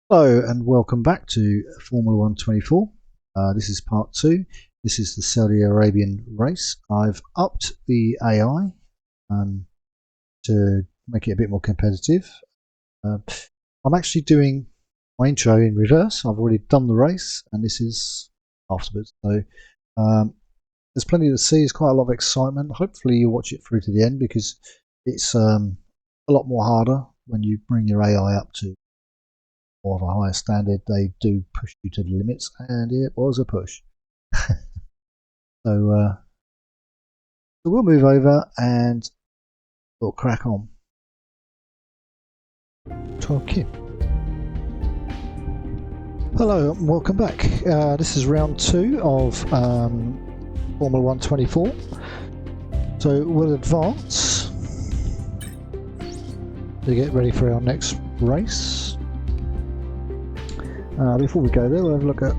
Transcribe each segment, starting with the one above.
Hello and welcome back to Formula 124. This is part 2. This is the Saudi Arabian race. I've upped the AI to make it a bit more competitive. I'm actually doing my intro in reverse. I've already done the race and this is afterwards. So there's plenty to see. There's quite a lot of excitement. Hopefully you'll watch it through to the end because it's a lot more harder when you bring your AI up to more of a higher standard. They do push you to the limits, and it was a push. So we'll move over and we'll crack on. Okay. Hello and welcome back. This is round 2 of Formula 124. So we'll advance to get ready for our next race. Before we go there, we'll have a look at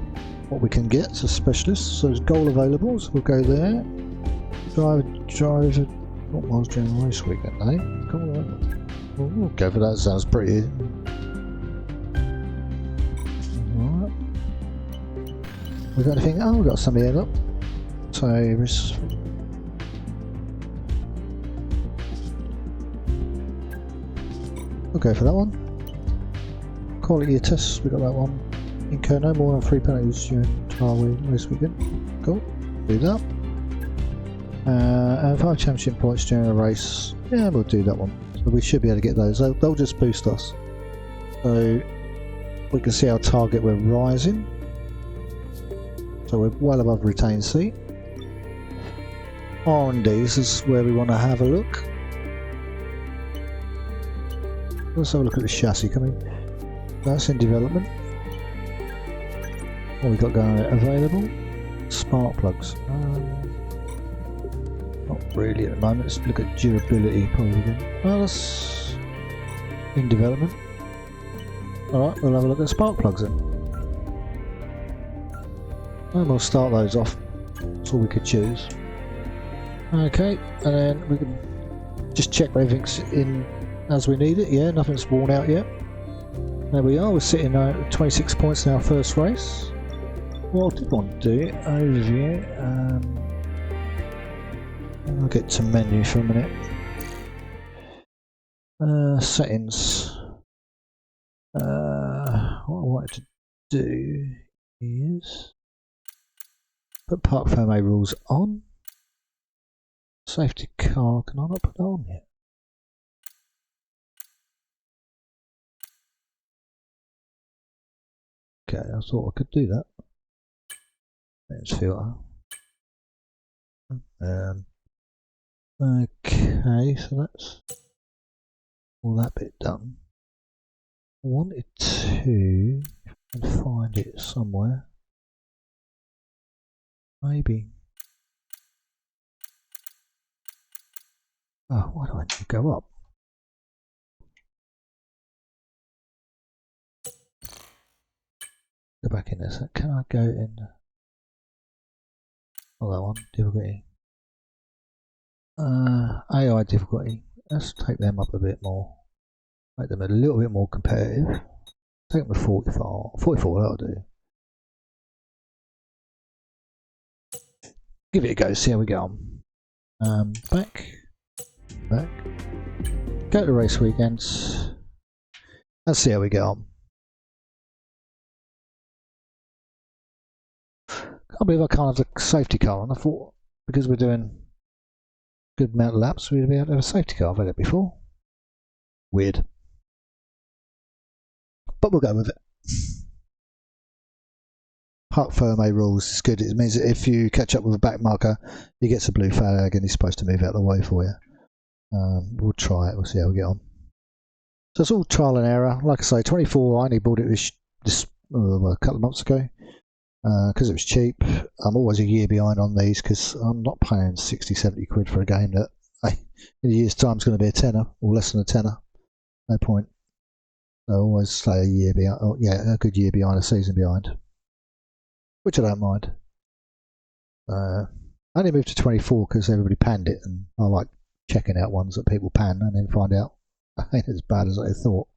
what we can get as specialists. So there's goal availables. We'll go there. Drive. What miles during the race weekend, eh? Come on. We'll go for that. Sounds pretty. Alright. We got anything? Oh, we got some here. Look. So we'll go for that one. Quality of tests. We got that one. Incur no more than 3 penalties during trial race weekend. Cool. Do that. And 5 championship points during a race. Yeah, we'll do that one. So we should be able to get those. They'll just boost us. So we can see our target. We're rising. So we're well above retained seat. R&D. This is where we want to have a look. Let's have a look at the chassis coming. That's in development. What we got going available? Spark plugs. Not really at the moment. Let's look at durability probably then. Well, that's in development. Alright, we'll have a look at spark plugs then. And we'll start those off. That's all we could choose. Okay, and then we can just check everything's in as we need it. Yeah, nothing's worn out yet. There we are, we're sitting at 26 points in our first race. What I did want to do, overview, I'll get to menu for a minute. Settings. What I wanted to do is put park firmware rules on. Safety car, can I not put that on yet? Okay, I thought I could do that. Let's filter. Okay, so that's all that bit done. I wanted to find it somewhere. Maybe. Oh, why do I need to go up? Go back in there. So can I go in? Oh, that one, difficulty. AI difficulty. Let's take them up a bit more. Make them a little bit more competitive. Take them to 44. 44, that'll do. Give it a go, see how we go on. Back. Go to race weekends. Let's see how we go on. Can't believe I can't have the safety car on. I thought because we're doing a good amount of laps, we'd be able to have a safety car. I've had it before. Weird. But we'll go with it. Park firmware rules is good. It means that if you catch up with a back marker, he gets a blue flag and he's supposed to move out of the way for you. We'll try it. We'll see how we get on. So it's all trial and error. Like I say, 24. I only bought it this a couple of months ago. Because it was cheap. I'm always a year behind on these because I'm not paying 60-70 quid for a game that in a year's time is going to be a tenner or less than a tenner. No point. I always say a year behind. Oh, yeah, a good year behind, a season behind, which I don't mind. I only moved to 24 because everybody panned it, and I like checking out ones that people pan and then find out I ain't as bad as I thought.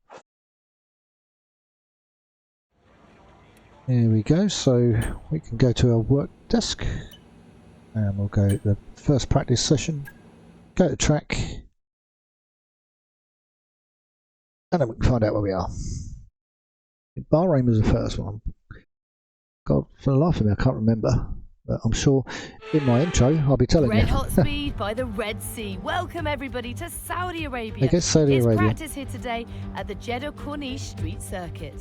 Here we go, so we can go to our work desk and we'll go to the first practice session, go to track, and then we can find out where we are. Bahrain was the first one. God, for the life of me, I can't remember. But I'm sure in my intro I'll be telling you. Red hot speed by the Red Sea. Welcome everybody to Saudi Arabia. I guess Saudi it's Arabia. Practice here today at the Jeddah Corniche Street Circuit.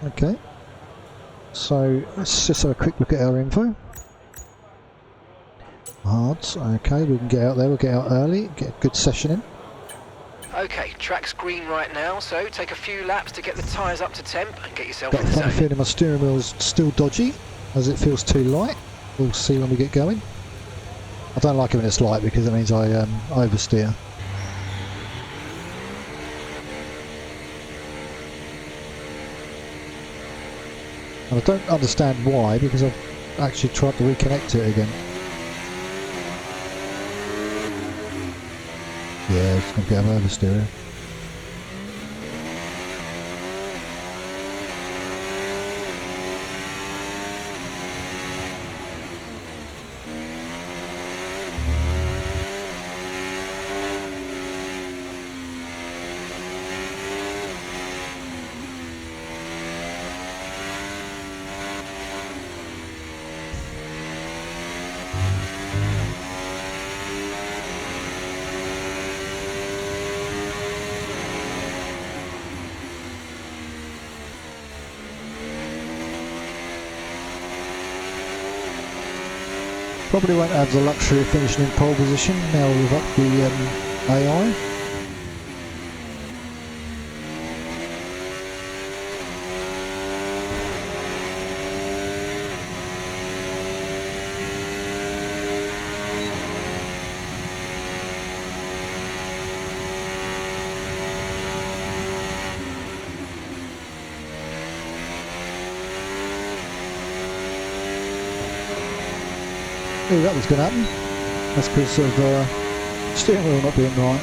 Okay, so let's just have a quick look at our info. Hards, okay, we can get out there, we'll get out early, get a good session in. Okay, track's green right now, so take a few laps to get the tyres up to temp and get yourself Got in a the funny zone. feeling my steering wheel's still dodgy, as it feels too light. We'll see when we get going. I don't like it when it's light because it means I oversteer. And I don't understand why, because I've actually tried to reconnect it again. Yeah, it's going to get oversteering. Probably won't have the luxury of finishing in pole position now we've upped the AI. Knew that was going to happen. That's because of steering wheel not being right.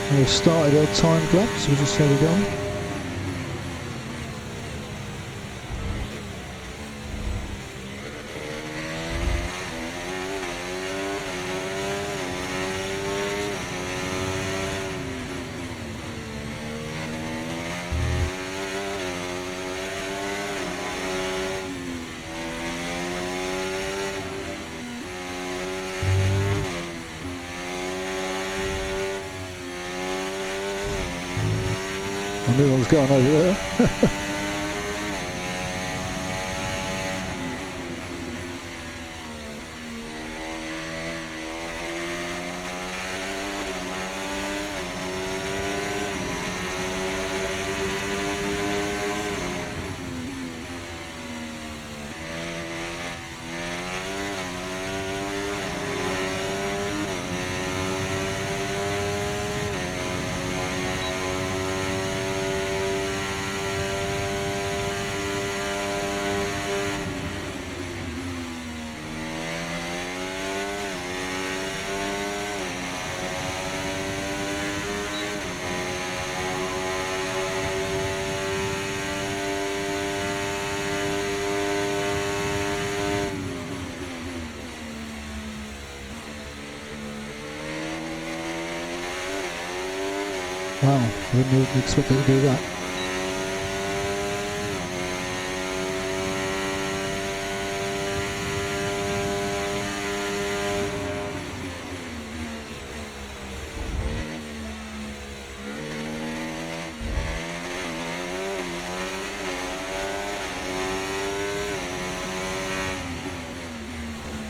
And we've started our time clock, so we'll just see how we go. I knew I was going over there. Wow, I wouldn't expect it to do that.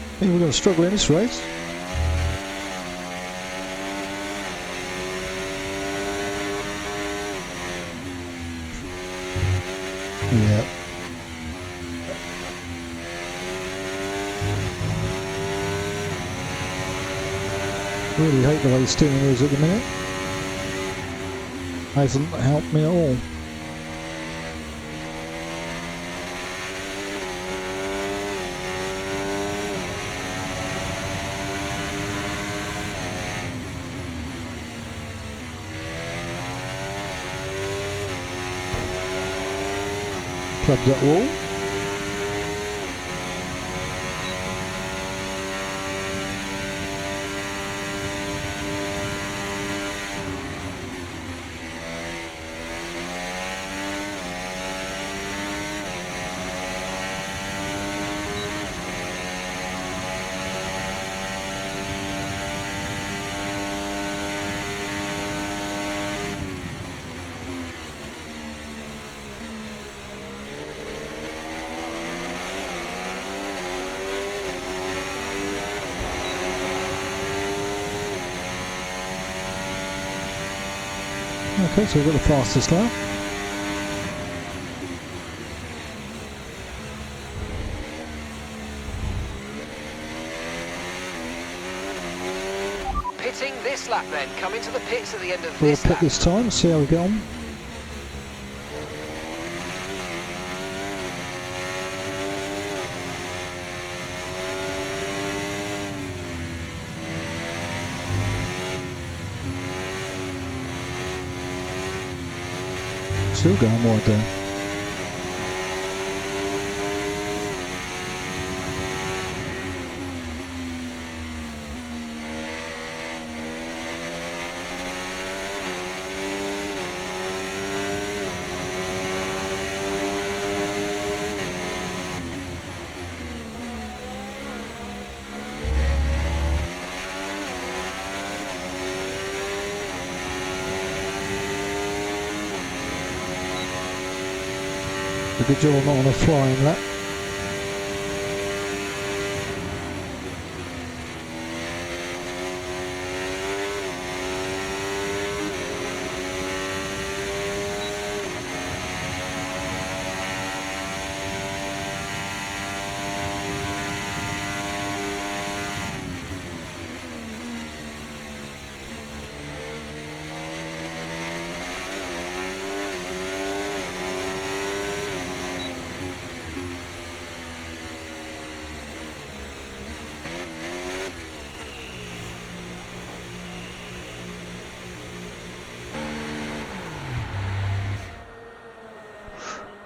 I think we're going to struggle in this race. Yeah. Really hate the way the steering wheel is at the minute. Hasn't helped me at all. Plug that wall. Okay, so we've got the fastest lap. Pitting this lap then. Come into the pits at the end of We'll this pit lap. this time, see how we get on. Still going wide there. A good job I'm not on a flying lap.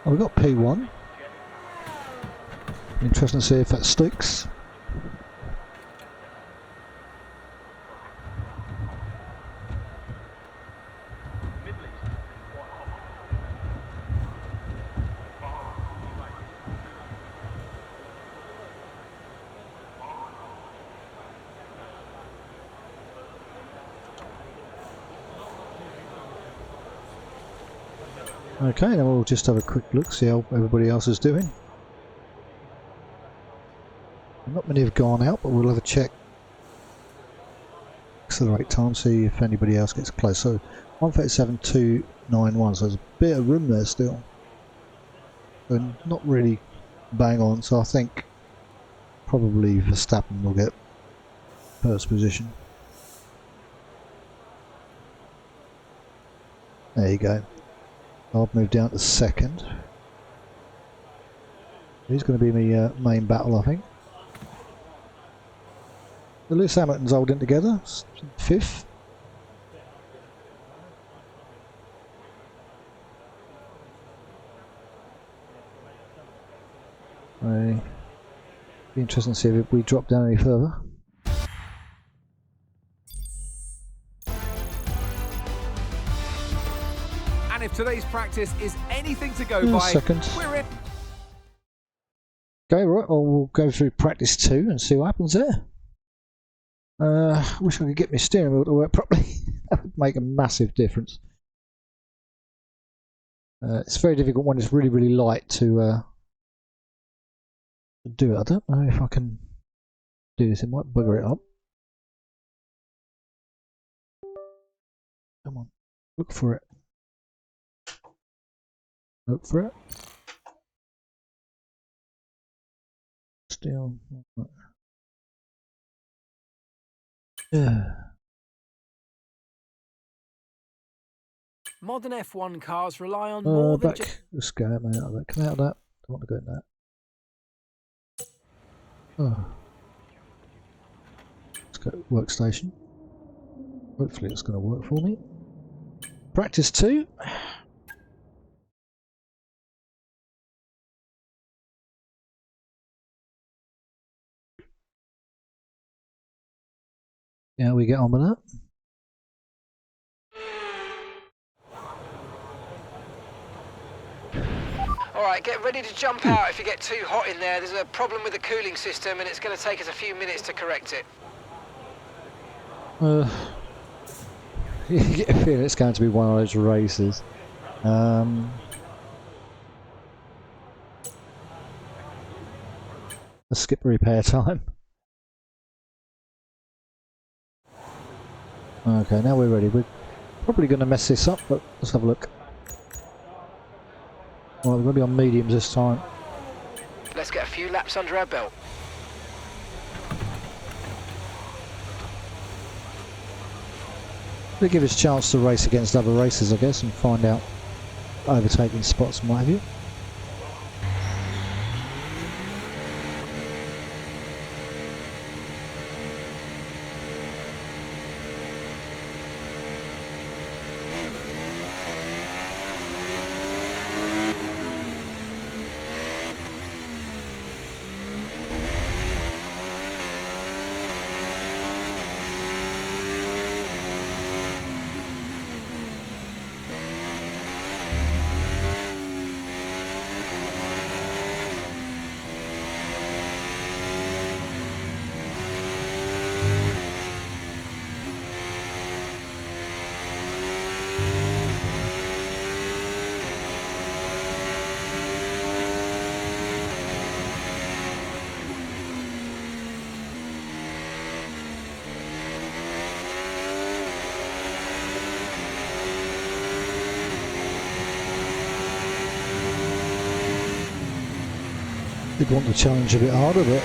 Oh, we've got P1. Interesting to see if that sticks. Okay, then we'll just have a quick look, see how everybody else is doing. Not many have gone out, but we'll have a check. Accelerate time, see if anybody else gets close. So 1:37.291, so there's a bit of room there still. So not really bang on, so I think probably Verstappen will get first position. There you go. I'll move down to second. He's going to be my main battle, I think. The Lewis Hamilton's holding together, fifth. Be interesting to see if we drop down any further. And if today's practice is anything to go by, Second. we're in. Okay, right, well, we'll go through practice 2 and see what happens there. Wish I could get my steering wheel to work properly. That would make a massive difference. It's very difficult when it's really, really light to do it. I don't know if I can do this. It might bugger it up. Come on, look for it. Look for it. Still. Yeah. Modern F1 cars rely on more than just... Let's go out of that. Come out of that. Don't want to go in that. Oh. Let's go workstation. Hopefully it's going to work for me. Practice 2. Yeah, we get on with that. Alright, get ready to jump out if you get too hot in there. There's a problem with the cooling system and it's going to take us a few minutes to correct it. You get a feeling it's going to be one of those races. Let's skip repair time. Okay, now we're ready. We're probably going to mess this up, but let's have a look. Well, we're going to be on mediums this time. Let's get a few laps under our belt. It'll give us a chance to race against other racers, I guess, and find out overtaking spots and what have you. Did want the challenge a bit harder, but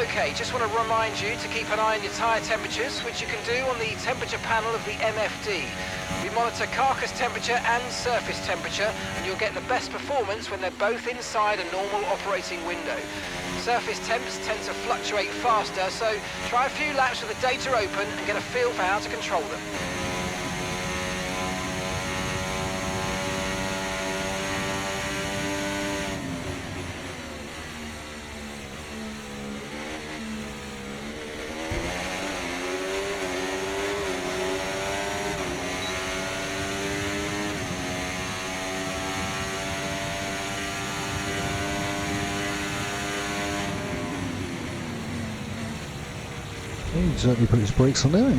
Okay, just want to remind you to keep an eye on your tyre temperatures, which you can do on the temperature panel of the MFD. We monitor carcass temperature and surface temperature, and you'll get the best performance when they're both inside a normal operating window. Surface temps tend to fluctuate faster, so try a few laps with the data open and get a feel for how to control them. he certainly put his brakes on there.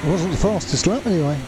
It wasn't the fastest lap anyway.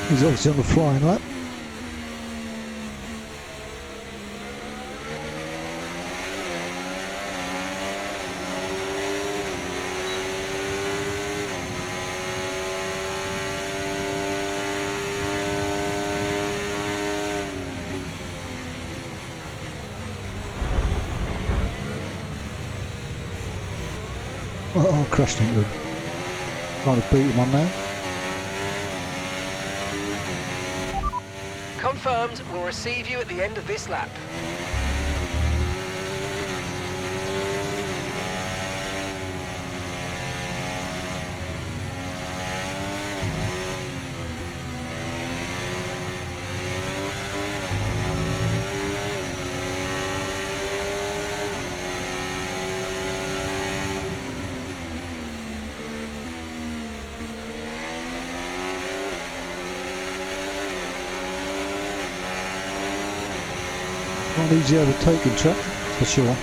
He's obviously on the flying lap. Oh, crashed into him. Trying to beat him on there. Confirmed, we'll receive you at the end of this lap. Not easy overtaking track, for sure.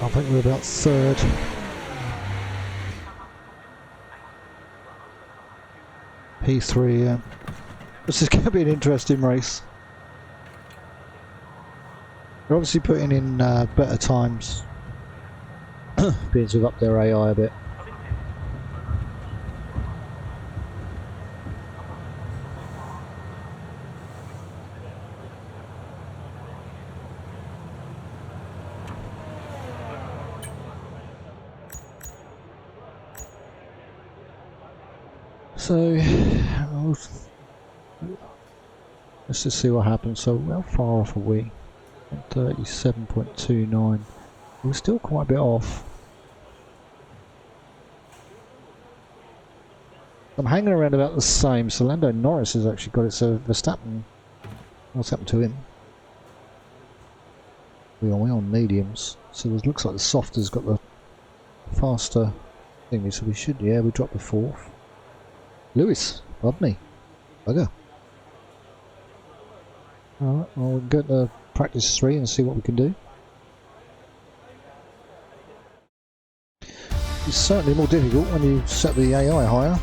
I think we're about third. P3, yeah. This is going to be an interesting race. They're obviously putting in better times, being to up their AI a bit. So, let's just see what happens. So, how far off are we? 37.29. We're still quite a bit off. I'm hanging around about the same. So, Lando Norris has actually got it. So, Verstappen, what's happened to him? We're on mediums. So, it looks like the soft has got the faster thingy. So, we should, yeah, we dropped the fourth. Lewis, above me. Bugger. Alright, well, we'll go to practice 3 and see what we can do. It's certainly more difficult when you set the AI higher.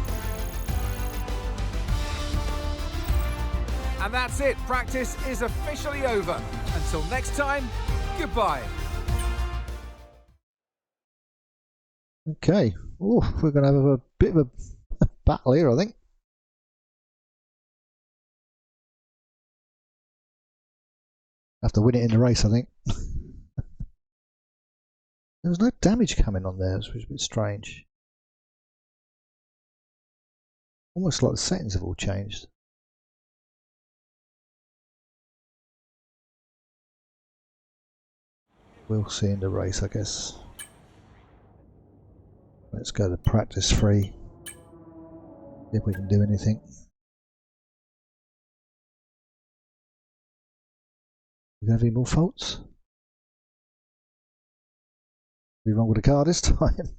And that's it. Practice is officially over. Until next time, goodbye. Okay. Oh, we're going to have a bit of a battle here, I think. Have to win it in the race, I think. There was no damage coming on there, which was a bit strange. Almost like the settings have all changed. We'll see in the race, I guess. Let's go to practice 3. See if we can do anything. We gonna have any more faults? Be wrong with the car this time.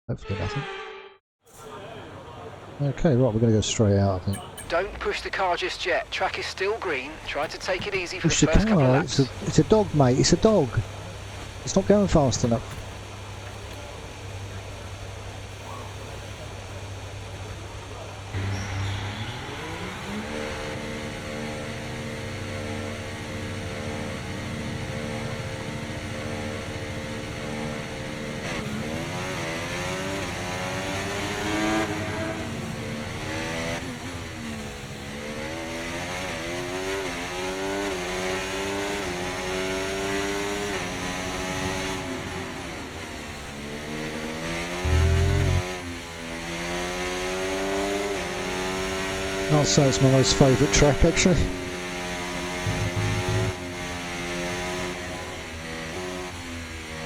Hopefully nothing. Okay, right, we're gonna go straight out, I think. Don't push the car just yet. Track is still green. Try to take it easy for Push the the first couple of car. laps. It's a dog, mate. It's a dog. It's not going fast enough. I'll say it's my most favourite track actually.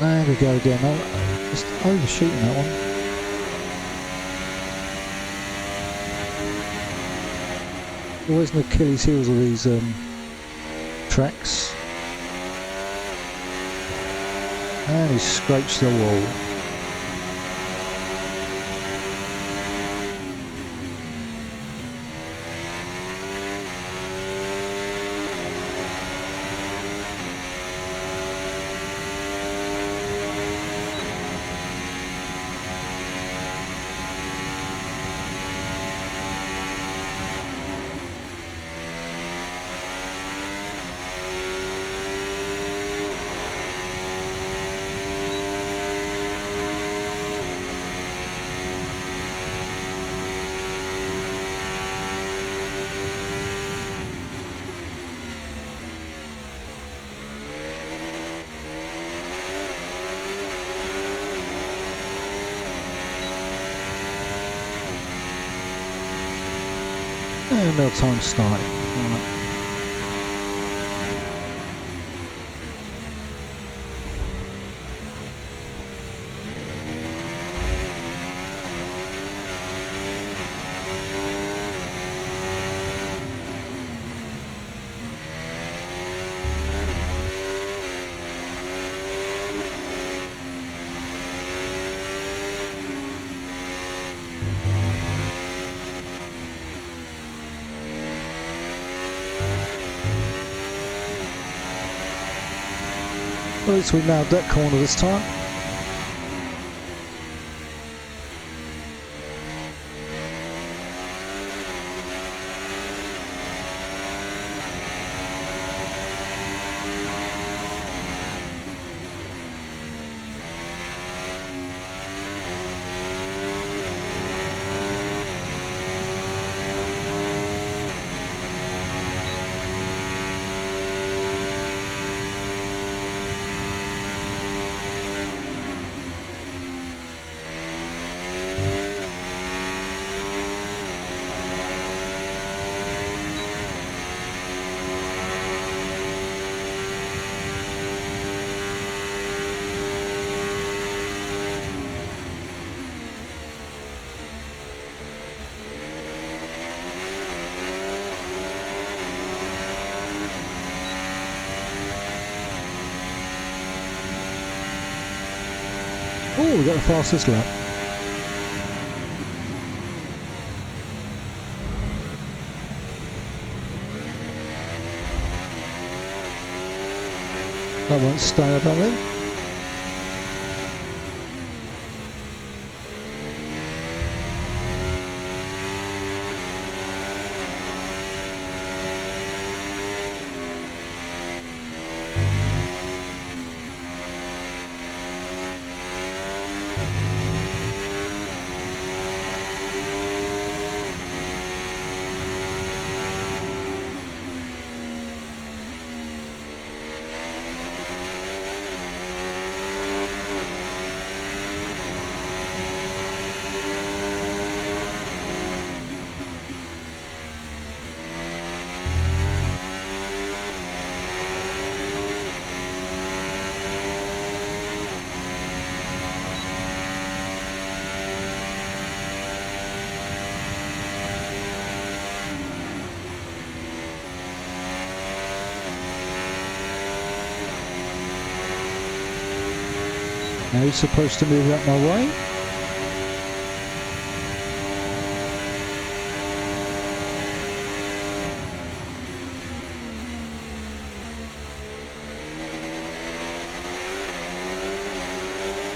There we go again. I'm just overshooting that one. Always an Achilles heels of these tracks. And he scrapes the wall. And no time starting. Right. Well, at least we nailed that corner this time. Oh, we got the fastest lap. That won't stay about then. Now he's supposed to move out my way.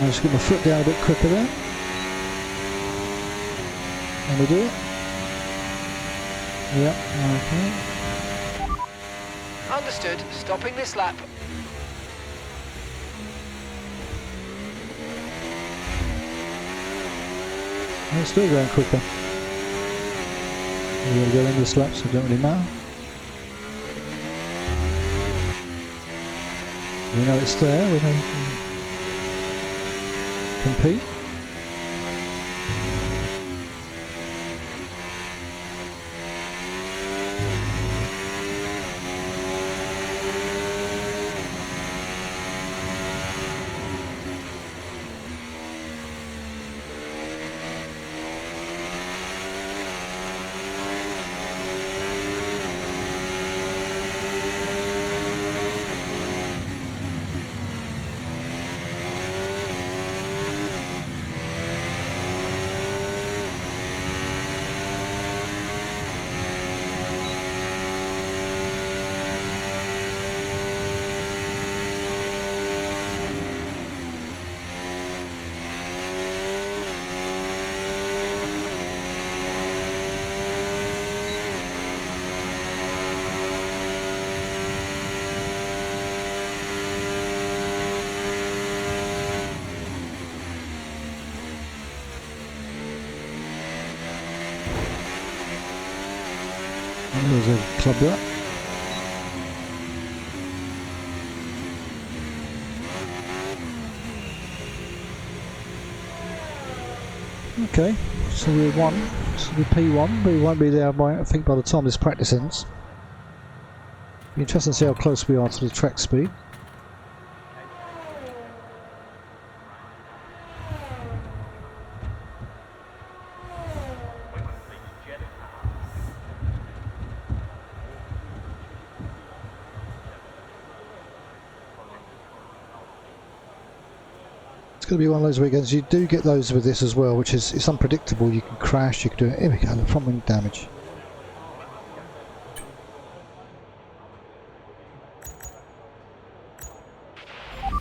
I'll just get my foot down a bit quicker there. And we do it. Yep, okay. Understood. Stopping this lap. I'm still going quicker. We're going to go in this lap, so it don't really matter. We know it's there, we know we can compete. There's a club that. Okay, so we're 1, so we're P1, but we won't be there by, I think, by the time this practice ends. Be interesting to see how close we are to the track speed. It's going to be one of those weekends. You do get those with this as well, which is it's unpredictable. You can crash, you can do it. Here we go, front wing damage.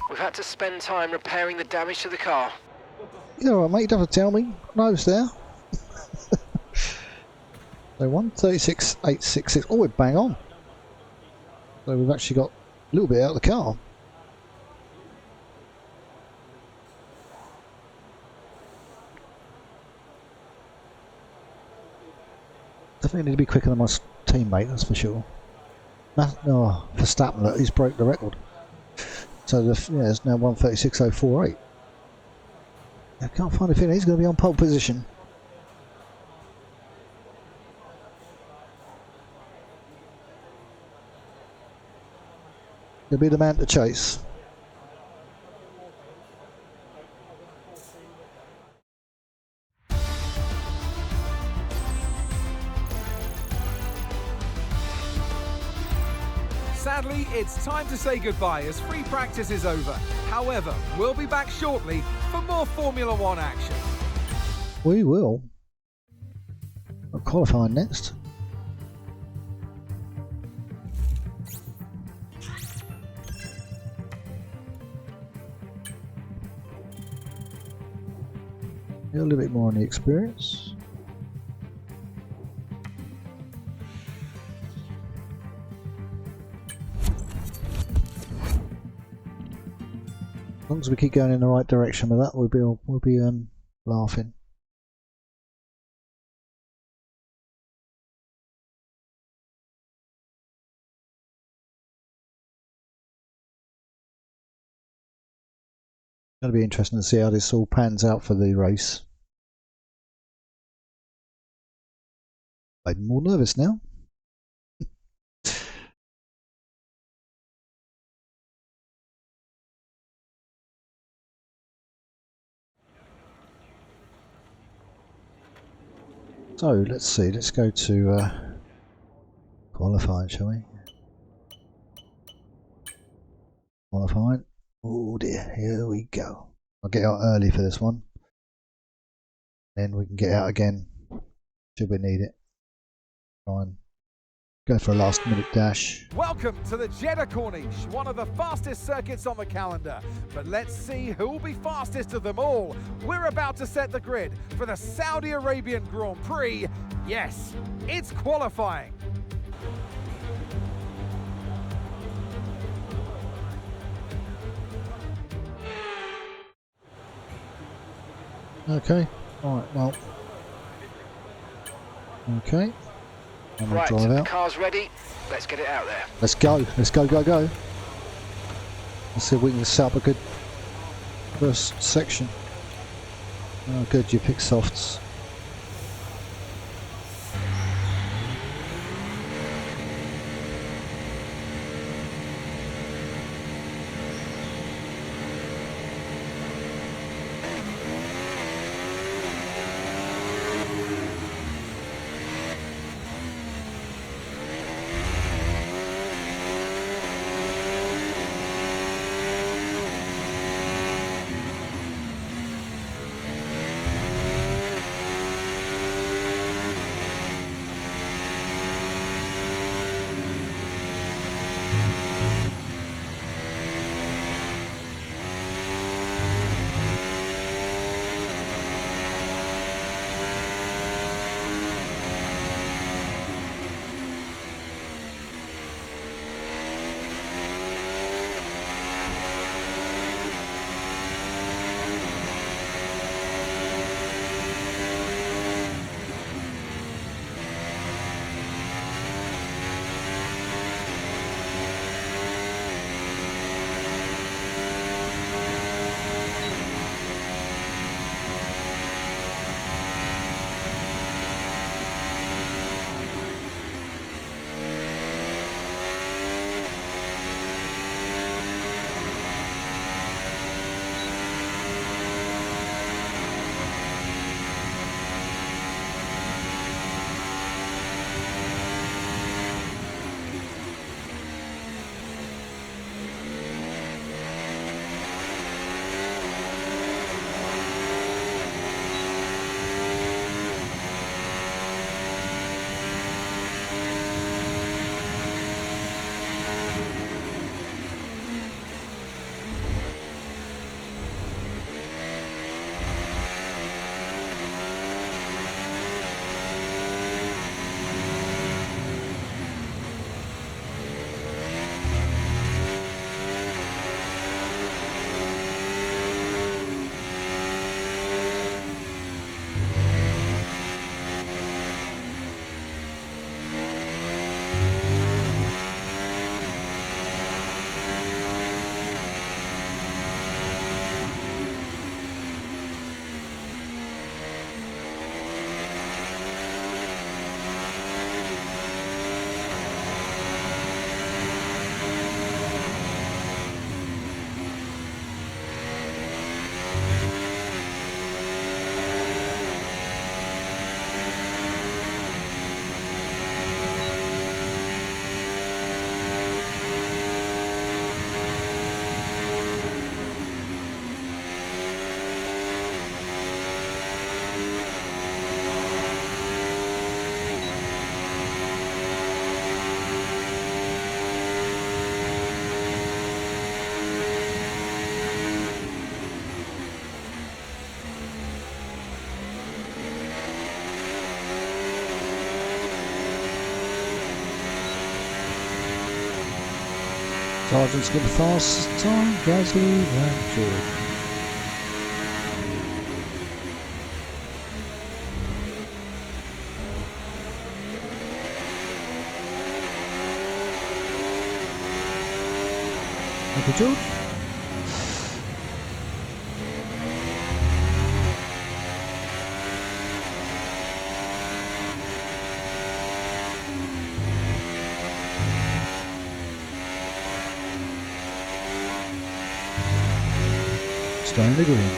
We've had to spend time repairing the damage to the car. Yeah, alright mate, you don't have to tell me. No, it's there. So 1:36.866. Oh, we're bang on. So we've actually got a little bit out of the car. Definitely need to be quicker than my teammate, that's for sure. No, Verstappen, look, he's broke the record. So yeah, it's now 1:36.048. I can't find a feeling he's going to be on pole position. He'll be the man to chase. Sadly, it's time to say goodbye as free practice is over. However, we'll be back shortly for more Formula One action. We will. We're qualifying next. A little bit more on the experience. As long as we keep going in the right direction with that, we'll be laughing. It's going to be interesting to see how this all pans out for the race. I'm more nervous now. So let's see, let's go to qualifying, shall we? Qualifying. Oh dear, here we go. I'll get out early for this one. Then we can get out again should we need it. Try and go for a last minute dash. Welcome to the Jeddah Corniche, one of the fastest circuits on the calendar. But let's see who will be fastest of them all. We're about to set the grid for the Saudi Arabian Grand Prix. Yes, it's qualifying. Okay, alright, well. Okay. I'm Right, drive the out. car's ready. Let's get it out there. Let's go, go. Let's see if we can set up a good first section. Oh good, you pick softs. Sergeant's got the fastest time, Gasly and Jordan. Happy George? Staying the green.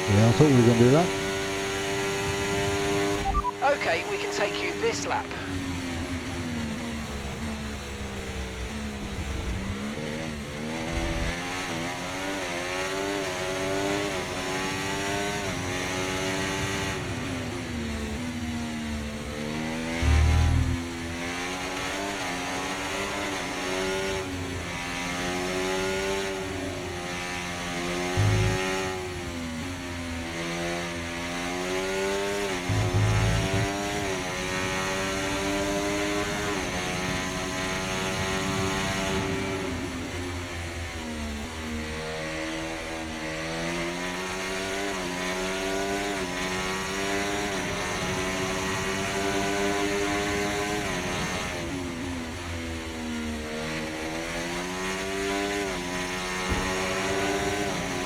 Yeah, I thought we were going to do that. Okay, we can take you this lap.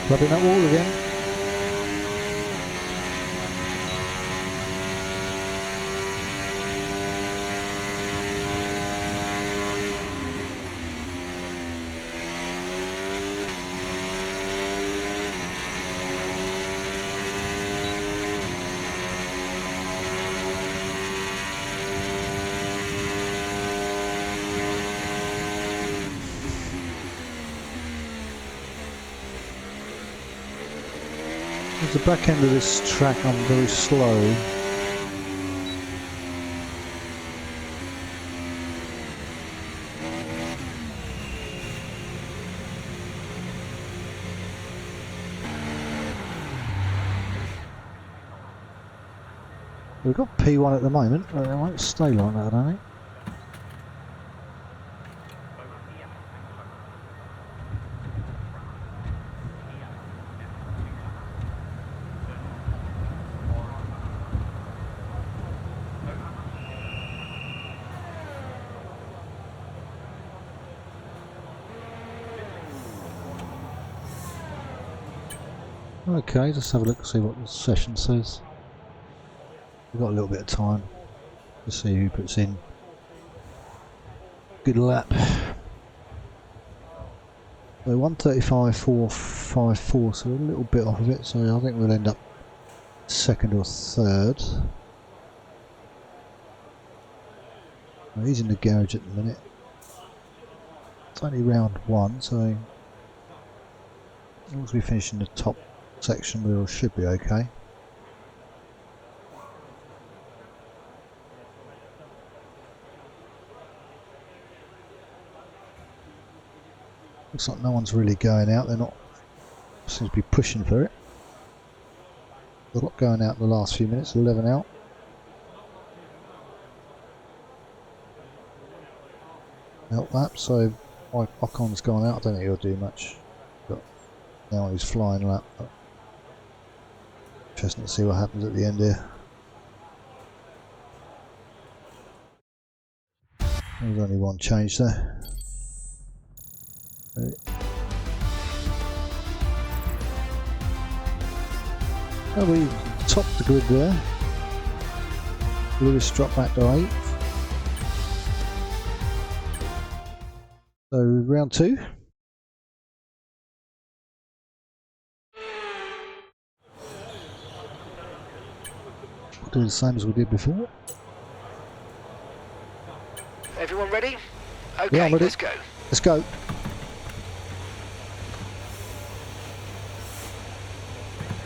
Clubbing that wall again. At the back end of this track I'm very slow. We've got P1 at the moment, but it won't stay like that, I don't think. Okay, let's have a look, see what the session says. We've got a little bit of time to see who puts in good lap. So 1:35.454, so a little bit off of it, so I think we'll end up second or third. Well, he's in the garage at the minute. It's only round one, so once we finish in the top section we should be okay. Looks like no one's really going out, they're not, seems to be pushing for it. A lot going out in the last few minutes, 11 out. Out lap, so Ocon's gone out, I don't think he'll do much. But now he's flying lap. But interesting to see what happens at the end here. There's only one change there. Well, we topped the grid there. Lewis dropped back to 8th. So round 2. We'll do the same as we did before. Everyone ready? Okay, Yeah, I'm ready. let's go. Let's go.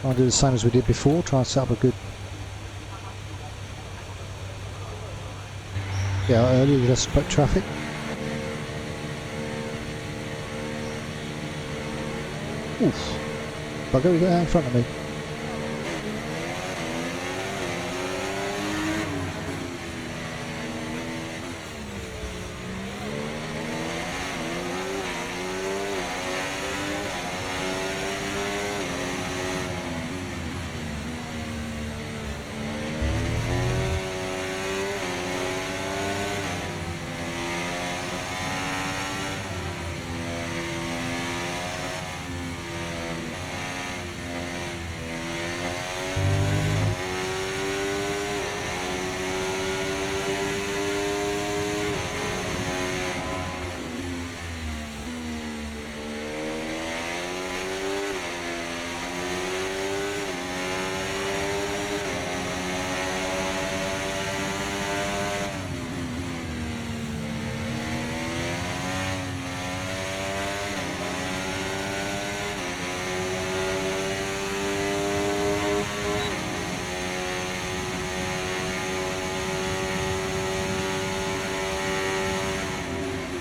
Try and do the same as we did before. Try and set up a good. Yeah, early, less traffic. Oof. Bugger, get out in front of me.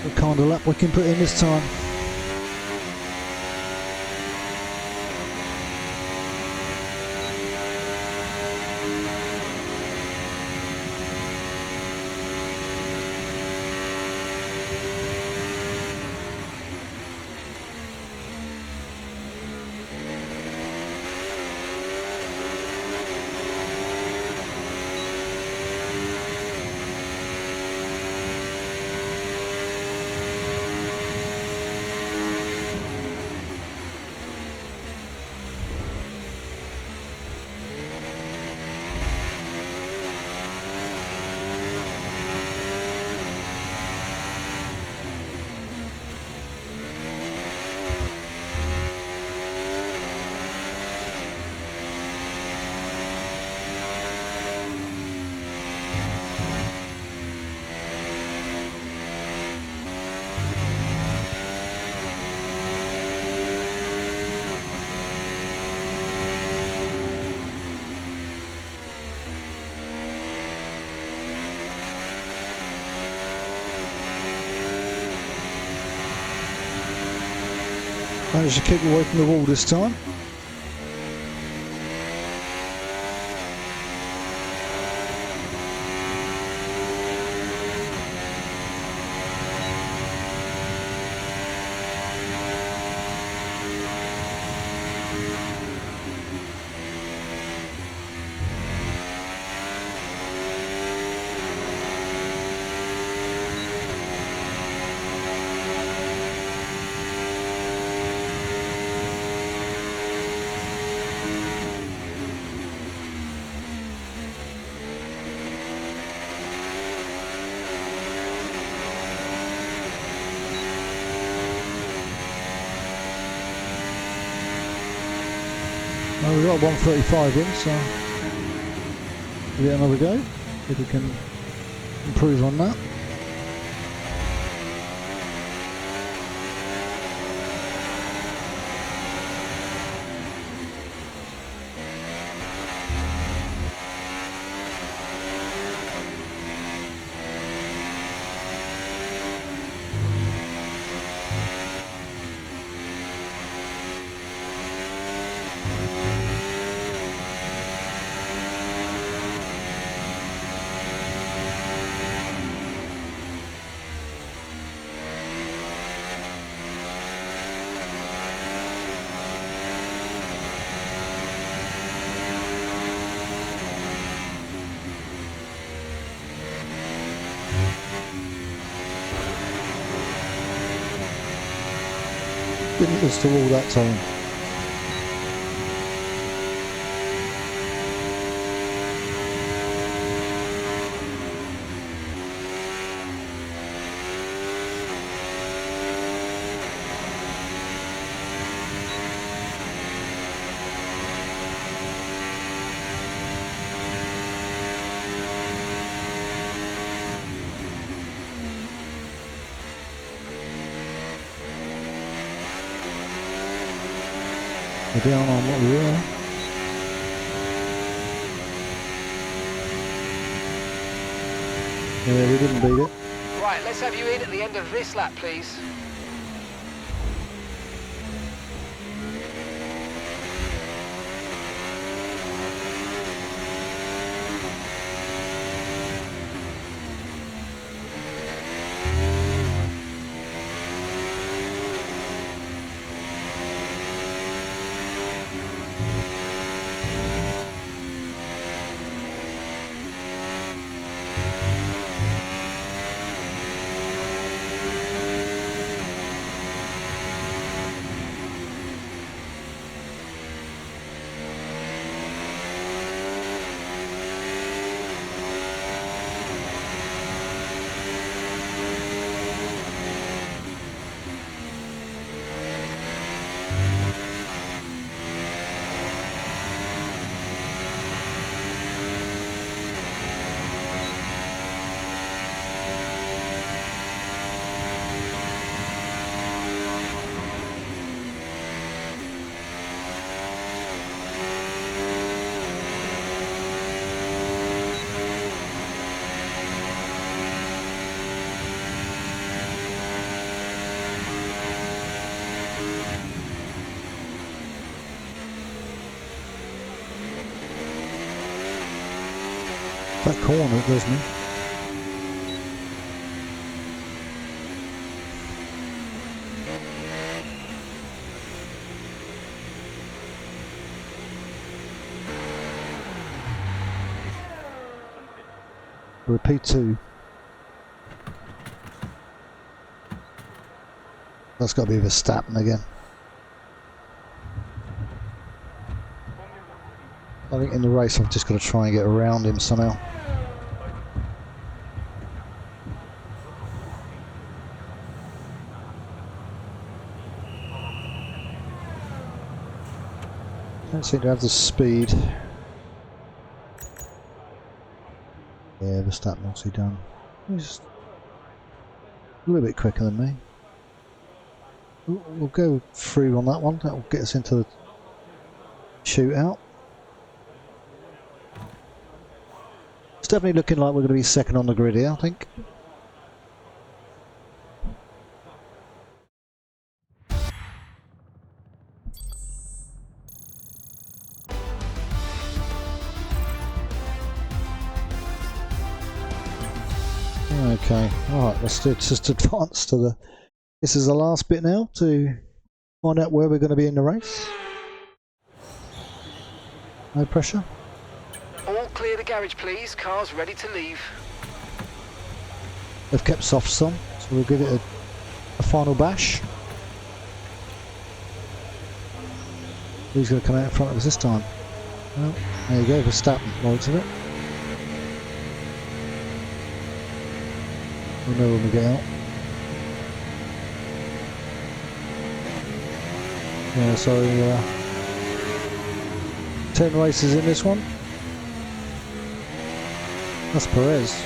What kind of lap we can put in this time. Managed to keep away from the wall this time. Well, we've got 135 in, so we'll get another go. If we can improve on that. Didn't listen to all that time. We're down on what we were. Yeah, we didn't beat it. Right, let's have you in at the end of this lap, please. That corner does me. Repeat 2. That's got to be Verstappen again. I think in the race I've just got to try and get around him somehow. Don't seem to have the speed. Yeah, Verstappen, what's he done? He's a little bit quicker than me. We'll go through on that one. That will get us into the shootout. It's definitely looking like we're going to be second on the grid here, I think. Okay, alright, let's just advance to the... This is the last bit now to find out where we're going to be in the race. No pressure. All clear the garage, please. Car's ready to leave. They've kept softs on, so we'll give it a final bash. Who's going to come out in front of us this time? Well, there you go, Verstappen, loads of it. We'll know when we get out. Yeah, so 10 races in this one. That's Perez.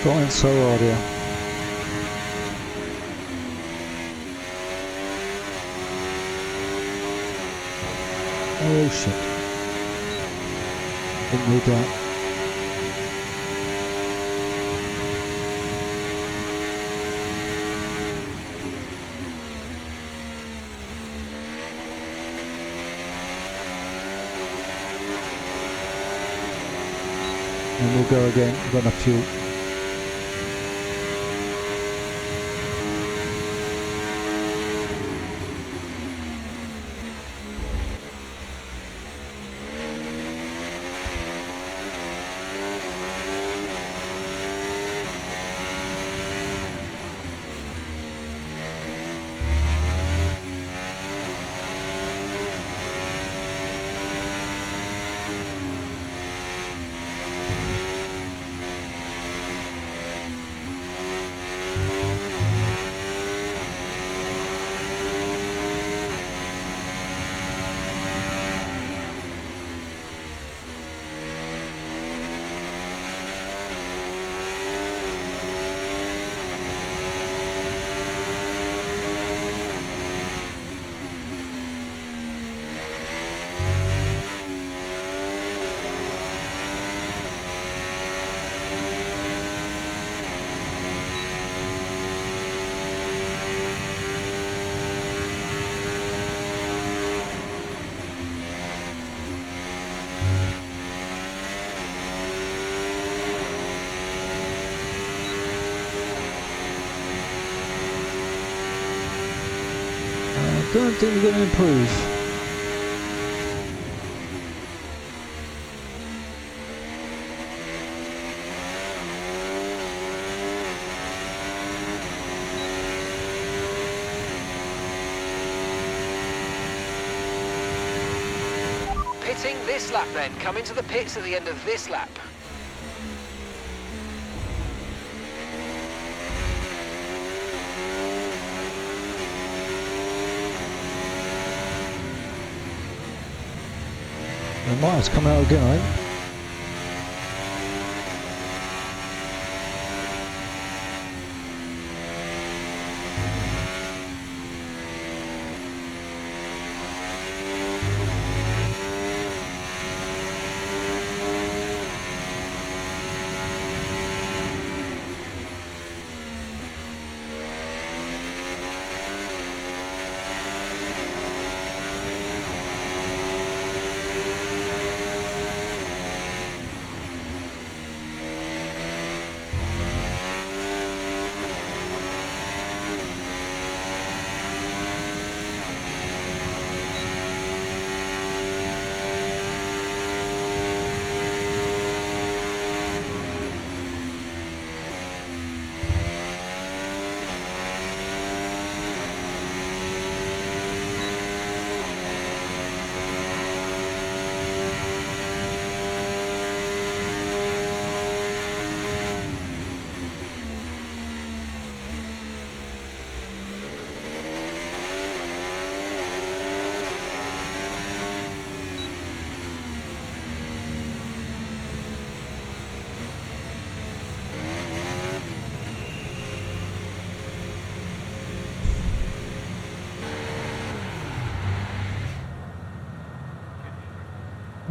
Trying so hard here. Oh shit. Didn't need that. And we'll go again, we've got enough fuel. I don't think we're going to improve. Pitting this lap then. Come into the pits at the end of this lap. It might have come out again, I think.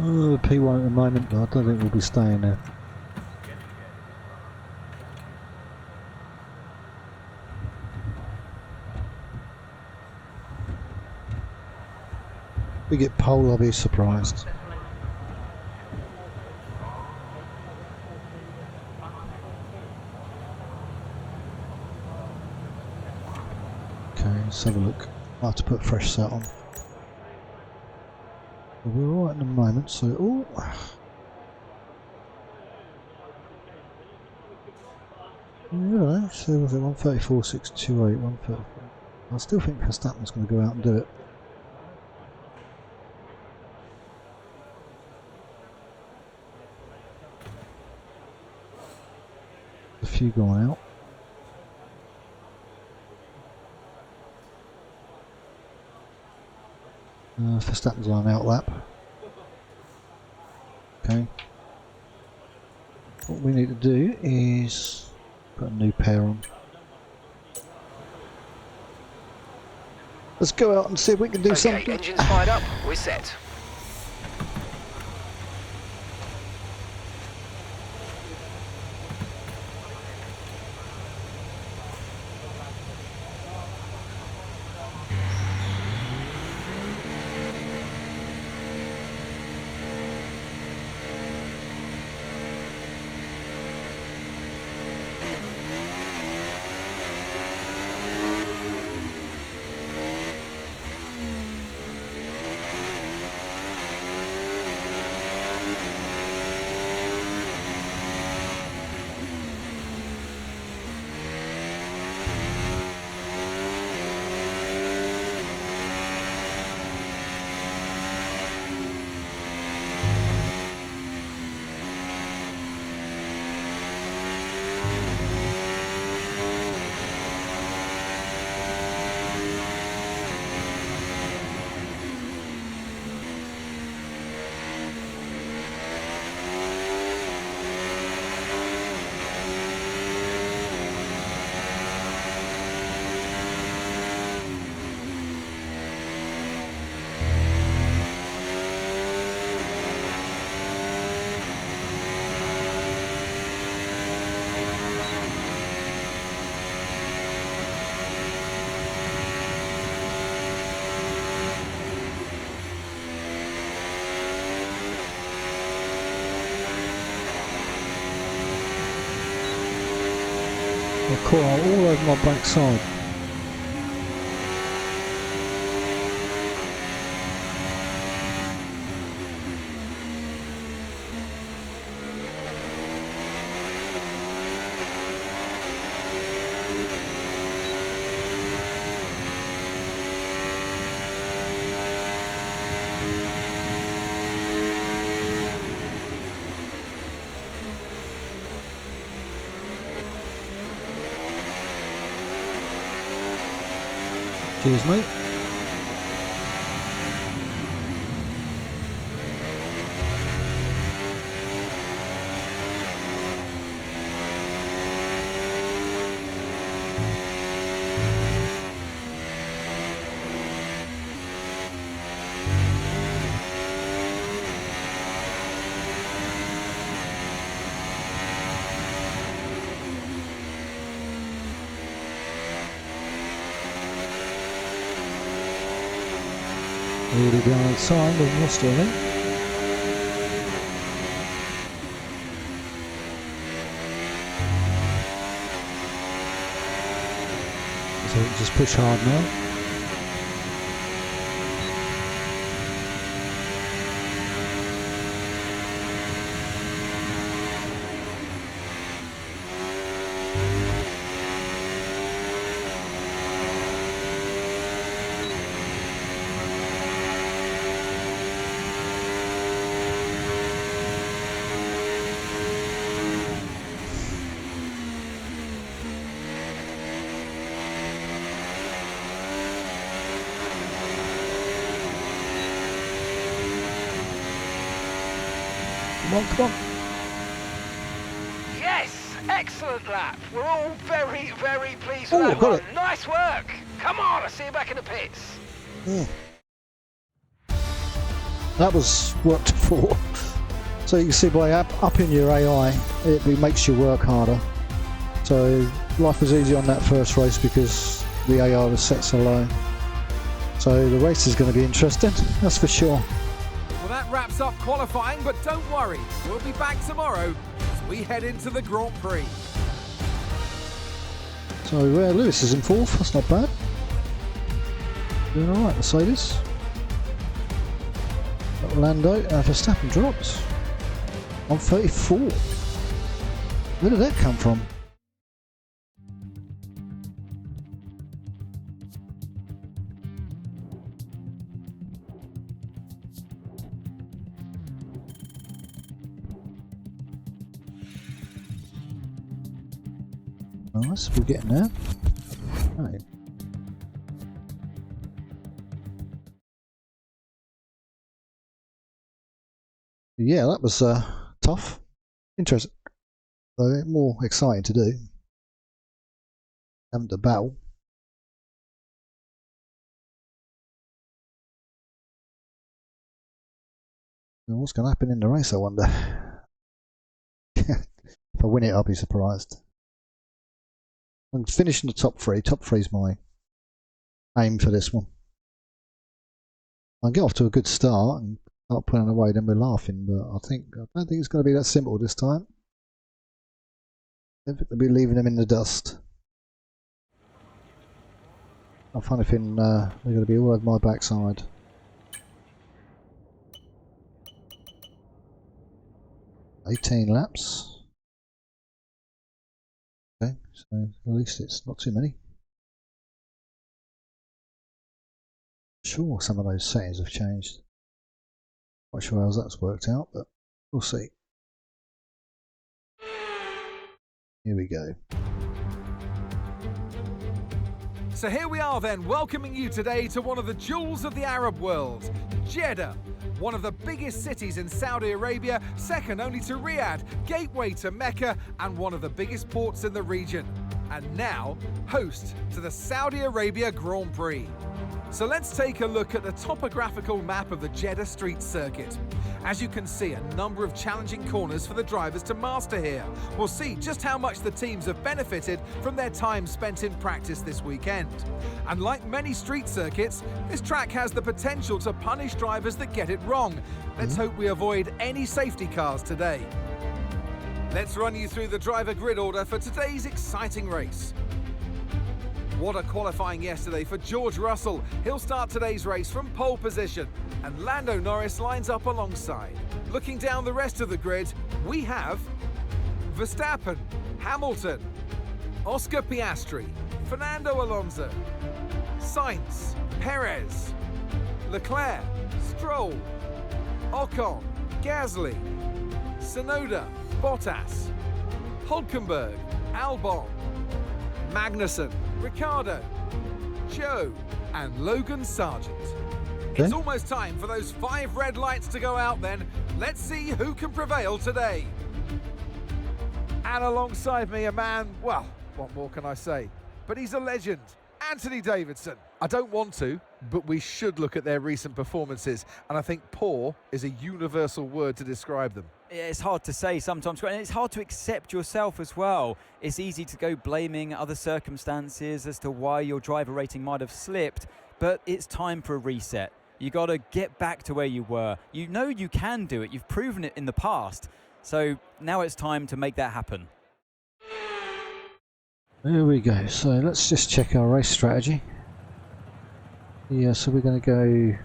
Oh, P1 at the moment, but I don't think we'll be staying there. If we get pole, I'll be surprised. Okay, let's have a look. I'll have to put a fresh set on. We're alright at the moment, so yeah, so was it 134.628, 134. I still think Verstappen's going to go out and do it. A few gone out. Verstappen's on an out lap. Okay. What we need to do is Put a new pair on. Let's go out and see if we can do something. Okay, engines fired up, we're set. Cool, all over my backside. Cheers, mate. Already been outside, we've lost it, I think. So we can just push hard now. Come on. Yes! Excellent lap. We're all very, very pleased with Oh, that got one. it. Nice work. Come on, I'll see you back in the pits. That was worked for. So you can see by upping your AI, it makes you work harder. So life was easy on that first race because the AI was set so low. So the race is going to be interesting, that's for sure. Well, that wraps up qualifying, but don't worry, we'll be back tomorrow as we head into the Grand Prix. So Lewis is in fourth, that's not bad. Doing alright, Mercedes. Lando, Verstappen drops. 134. Where did that come from? Nice, we're getting there. Right. Yeah, that was tough. Interesting. Though more exciting to do. Come to battle. Well, what's going to happen in the race, I wonder? If I win it, I'll be surprised. I'm finishing the top three. Top three's my aim for this one. I'll get off to a good start and start pulling away, then we're laughing, but I don't think it's going to be that simple this time. I don't think they'll be leaving them in the dust. I find a feeling they're going to be all over my backside. $18 laps. Okay, so at least it's not too many. Sure, some of those settings have changed. Not sure how that's worked out, but we'll see. Here we go. So here we are then, welcoming you today to one of the jewels of the Arab world, Jeddah. One of the biggest cities in Saudi Arabia, second only to Riyadh, gateway to Mecca, and one of the biggest ports in the region. And now, host to the Saudi Arabia Grand Prix. So let's take a look at the topographical map of the Jeddah Street Circuit. As you can see, a number of challenging corners for the drivers to master here. We'll see just how much the teams have benefited from their time spent in practice this weekend. And like many street circuits, this track has the potential to punish drivers that get it wrong. Let's hope we avoid any safety cars today. Let's run you through the driver grid order for today's exciting race. What a qualifying yesterday for George Russell. He'll start today's race from pole position, and Lando Norris lines up alongside. Looking down the rest of the grid, we have Verstappen, Hamilton, Oscar Piastri, Fernando Alonso, Sainz, Perez, Leclerc, Stroll, Ocon, Gasly, Tsunoda, Bottas, Hülkenberg, Albon, Magnussen, Ricciardo, Joe, and Logan Sargent. Okay. It's almost time for those 5 red lights to go out then. Let's see who can prevail today. And alongside me, a man, well, what more can I say? But he's a legend, Anthony Davidson. I don't want to, but we should look at their recent performances, and I think poor is a universal word to describe them. Yeah, it's hard to say sometimes, and it's hard to accept yourself as well. It's easy to go blaming other circumstances as to why your driver rating might have slipped, but it's time for a reset. You got to get back to where you were. You know you can do it. You've proven it in the past. So now it's time to make that happen. There we go. So let's just check our race strategy. Yeah, so we're going to go...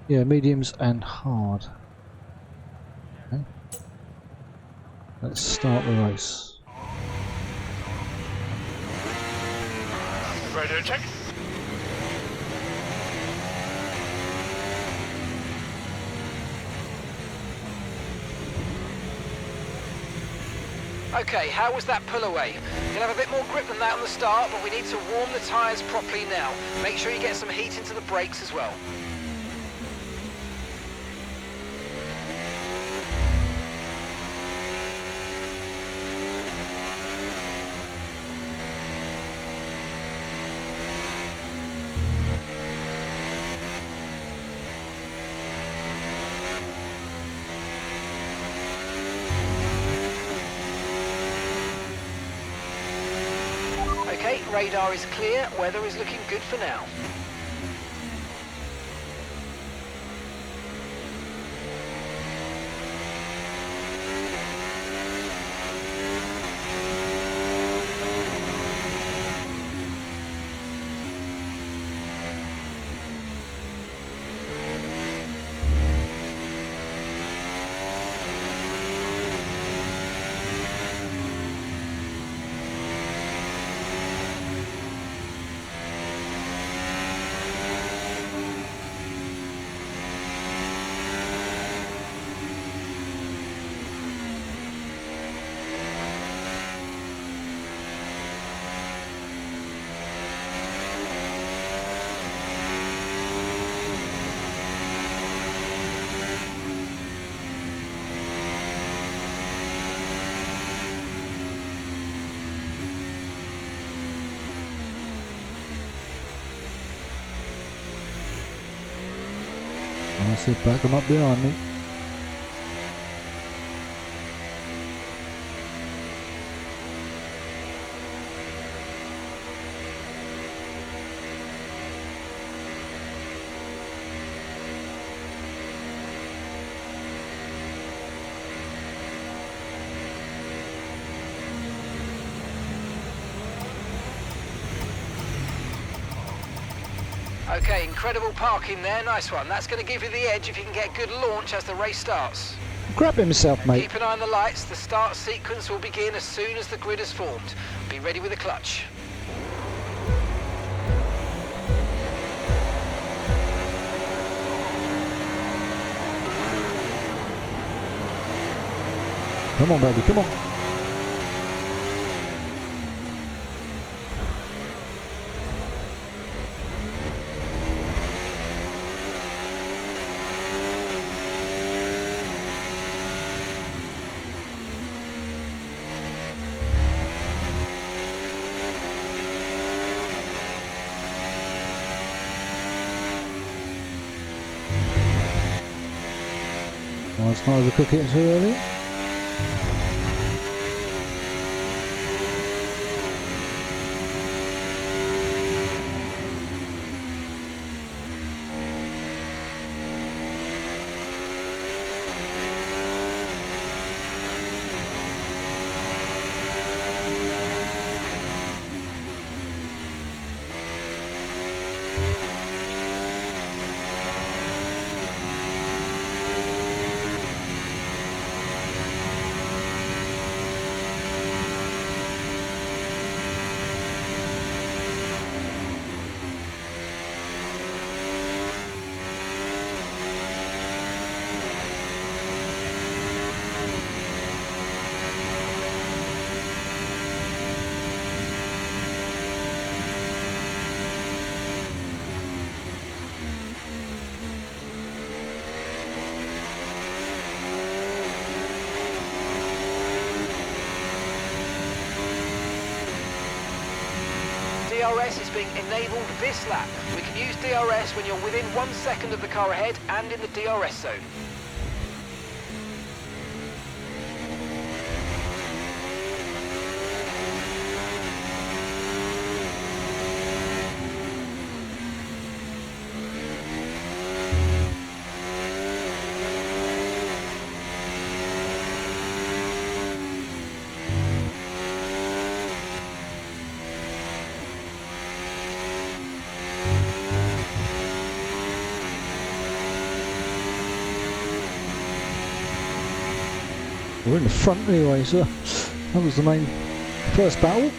Yeah, mediums and hard. Okay. Let's start the race. Radio check. Okay, how was that pull away? You'll have a bit more grip than that on the start, but we need to warm the tyres properly now. Make sure you get some heat into the brakes as well. Okay, radar is clear, weather is looking good for now. That's it, back them up behind me. Okay, incredible parking there, nice one. That's going to give you the edge if you can get a good launch as the race starts. Grabbing himself, mate. Keep an eye on the lights, the start sequence will begin as soon as the grid is formed. Be ready with the clutch. Come on, baby, come on. Let's not overcook it too early. DRS is being enabled this lap. We can use DRS when you're within 1 second of the car ahead and in the DRS zone. We're in the front anyway, so that was the main first battle.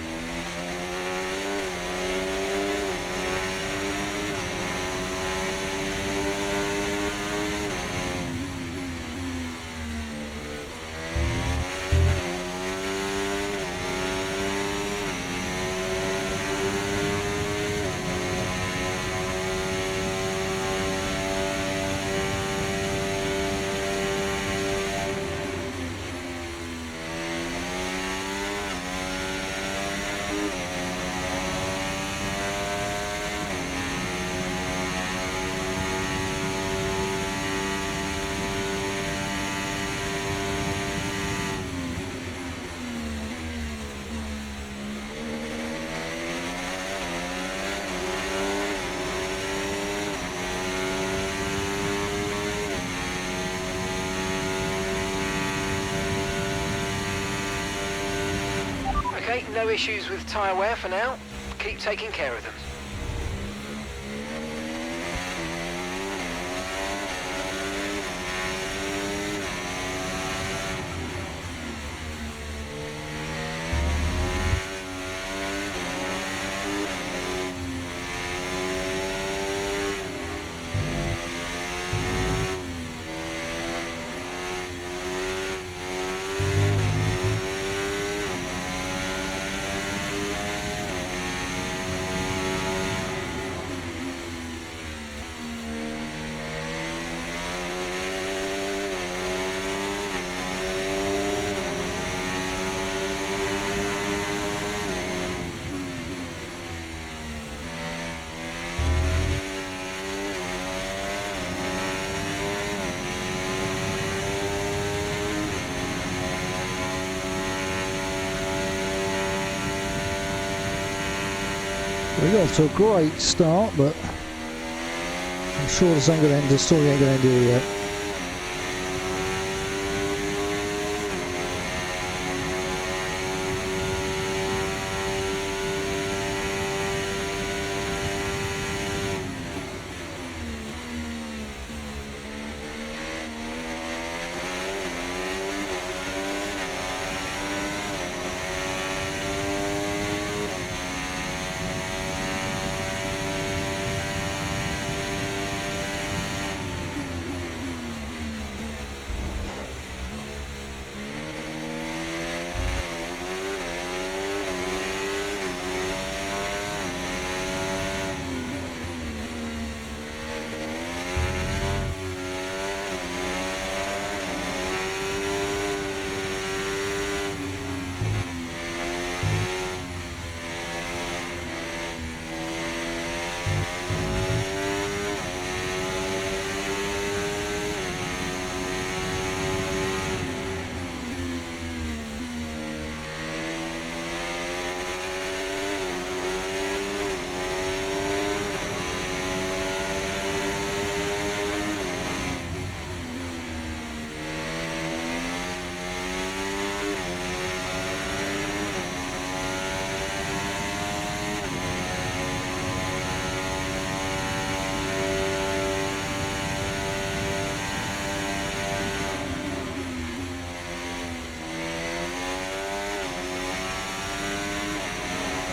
Okay, no issues with tyre wear for now. Keep taking care of them. We got off to a great start, but I'm sure this ain't going to end. The story ain't going to end here yet.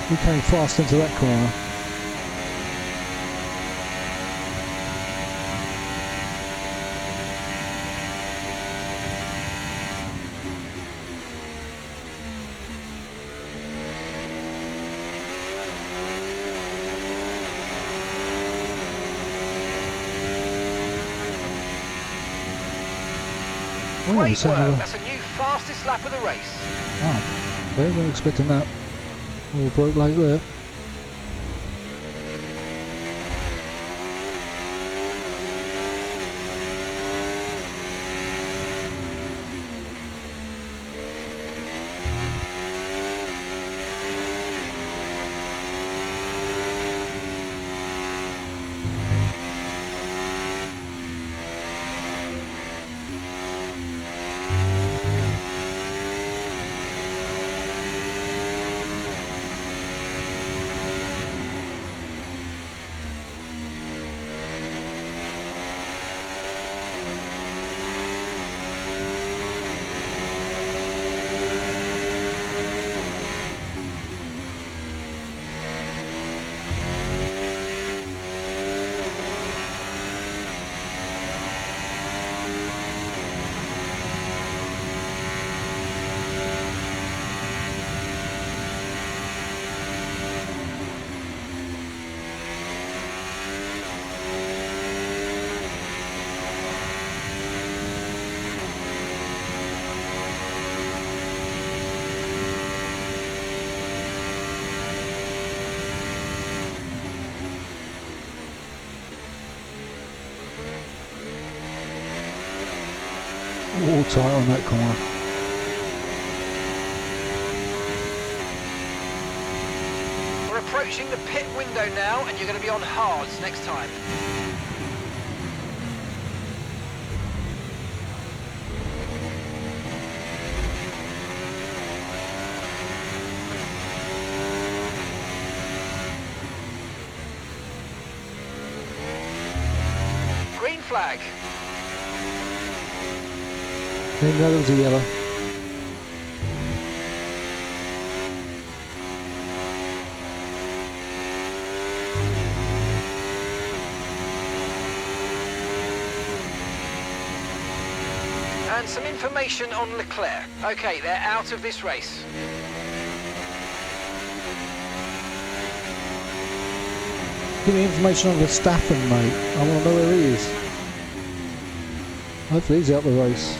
We came fast into that corner. Great work. That's a new fastest lap of the race. Oh, they weren't expecting that. All broke like there. All tight on that corner. We're approaching the pit window now, and you're going to be on hards next time. Green flag. Didn't know there was a yellow. And some information on Leclerc. Okay, they're out of this race. Give me information on Verstappen, mate. I want to know where he is. Hopefully he's out the race.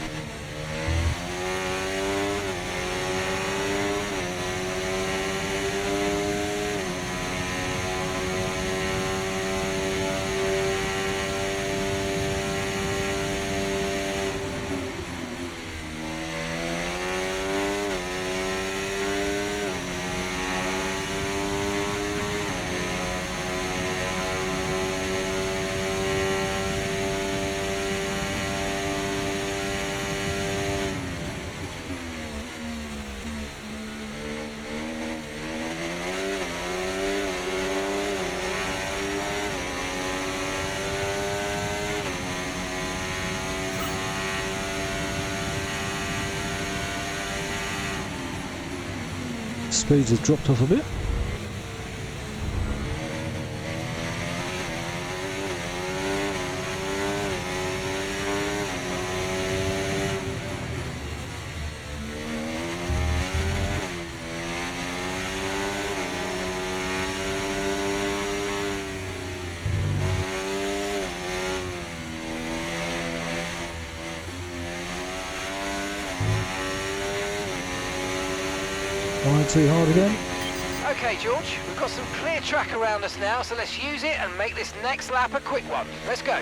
Speeds have dropped off a bit. Going too hard again. Okay, George, we've got some clear track around us now, so let's use it and make this next lap a quick one. Let's go.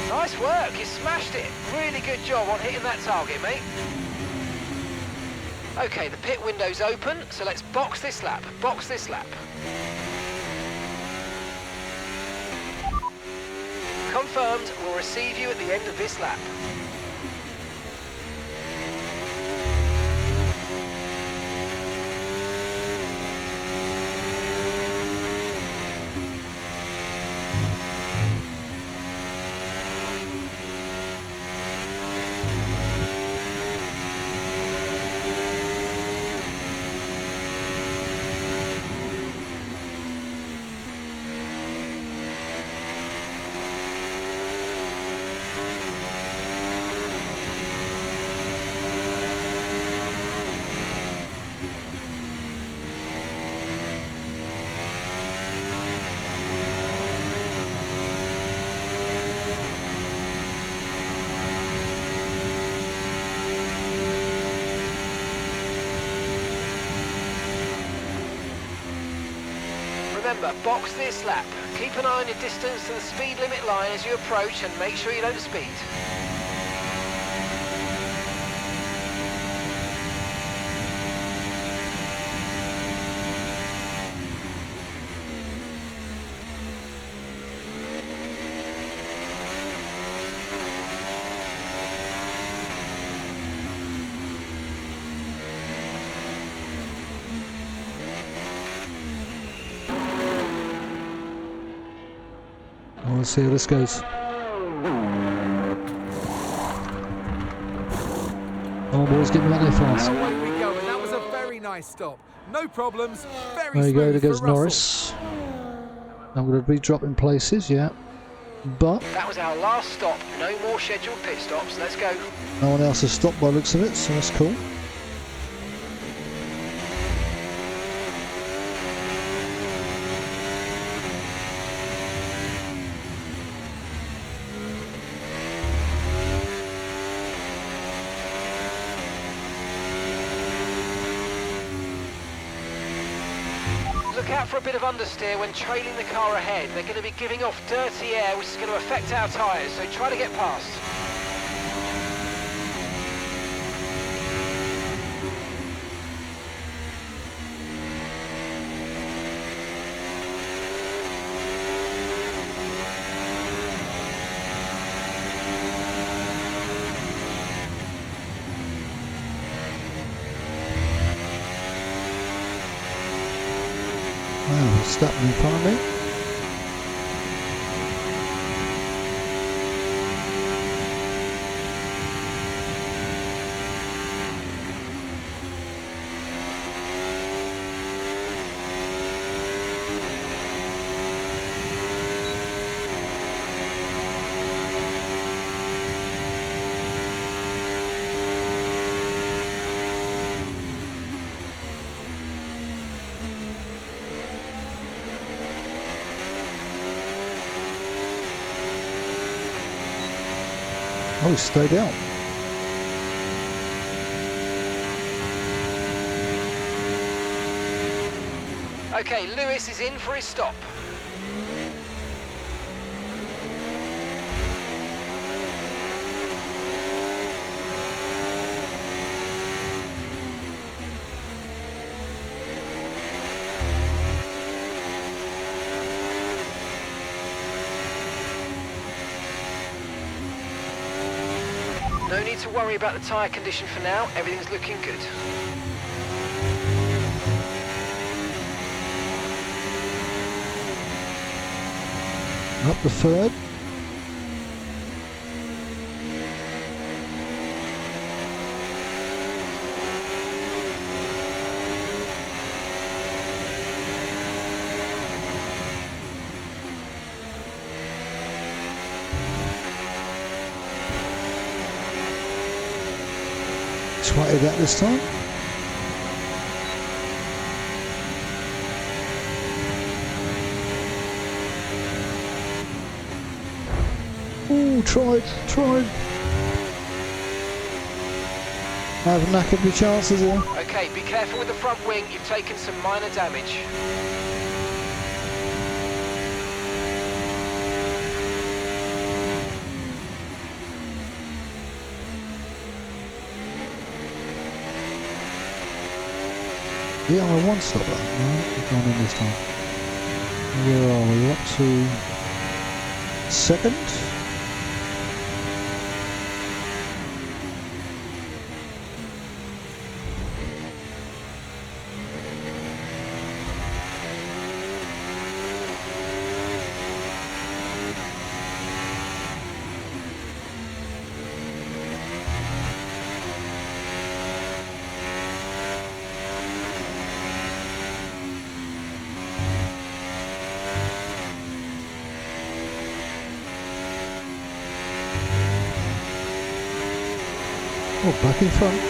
Nice work, you smashed it. Really good job on hitting that target, mate. Okay, the pit window's open, so let's box this lap. Box this lap. Confirmed, we'll receive you at the end of this lap. Remember, box this lap. Keep an eye on your distance to the speed limit line as you approach and make sure you don't speed. Let's see how this goes. Oh, boys, get me out there fast. Away we go, and that was a very nice stop. No problems, very There you go, there smooth goes for Russell. Norris. I'm going to be dropping places, yeah. But That was our last stop. No more scheduled pit stops. Let's go. no one else has stopped by the looks of it, so that's cool. Look out for a bit of understeer when trailing the car ahead. They're going to be giving off dirty air, which is going to affect our tyres, so try to get past. Wow, what's that in front of me? Oh, he stayed out. Okay, Lewis is in for his stop. No need to worry about the tyre condition for now, everything's looking good. Up the third. Swatted that this time. Ooh, tried. I've knackered my chances here. Okay, be careful with the front wing, you've taken some minor damage. Yeah, I'm a one stopper. No, we're going in this time. Where are we? Up to second. Oh, back in front.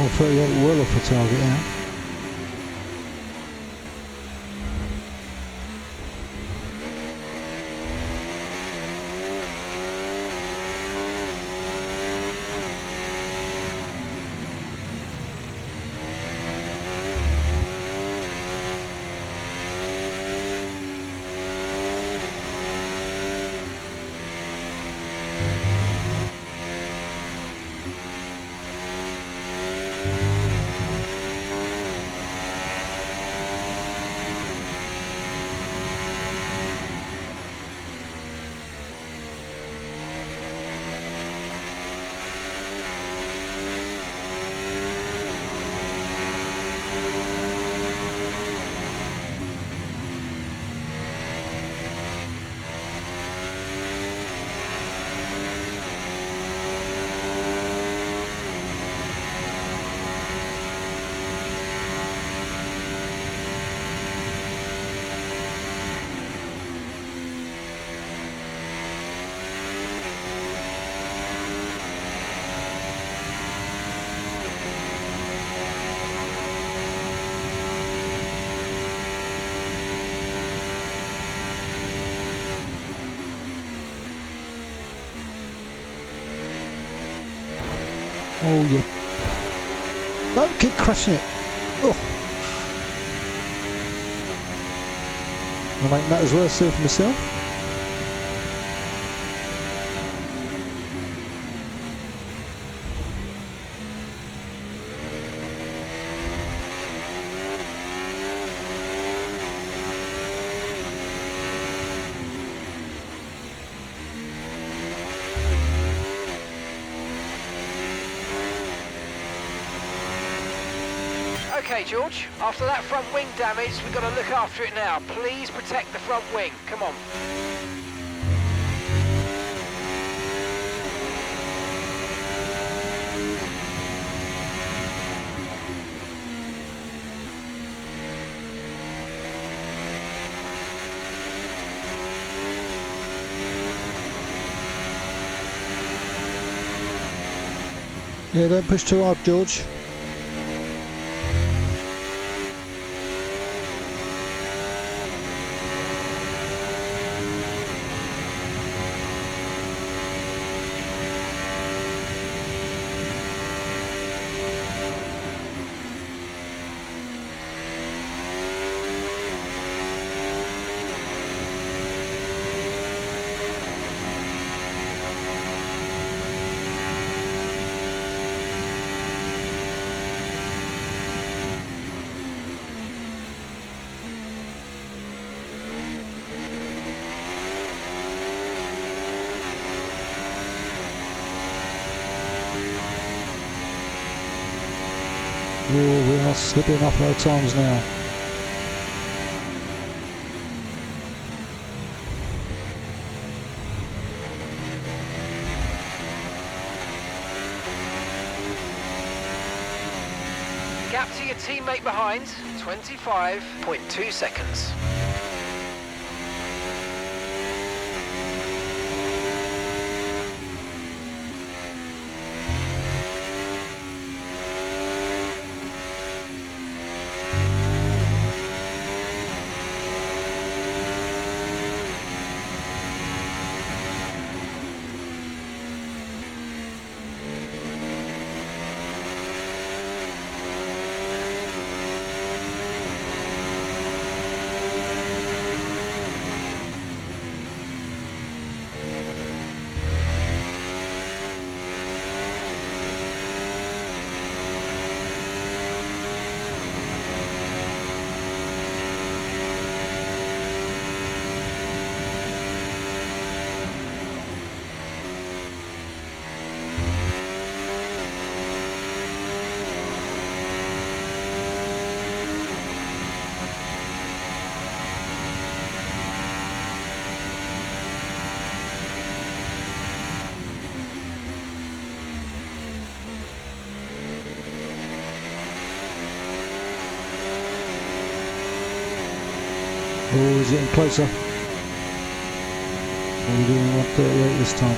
Oh, 38 well off the target now. Oh, yeah. Don't keep crushing it. Oh. I'll make matters worse still for myself. Okay, George, after that front wing damage, we've got to look after it now. Please protect the front wing. Come on. Yeah, don't push too hard, George. Oh, we are slipping up our times now. Gap to your teammate behind, 25.2 seconds. Oh, he's getting closer. Oh, we're doing 138 this time.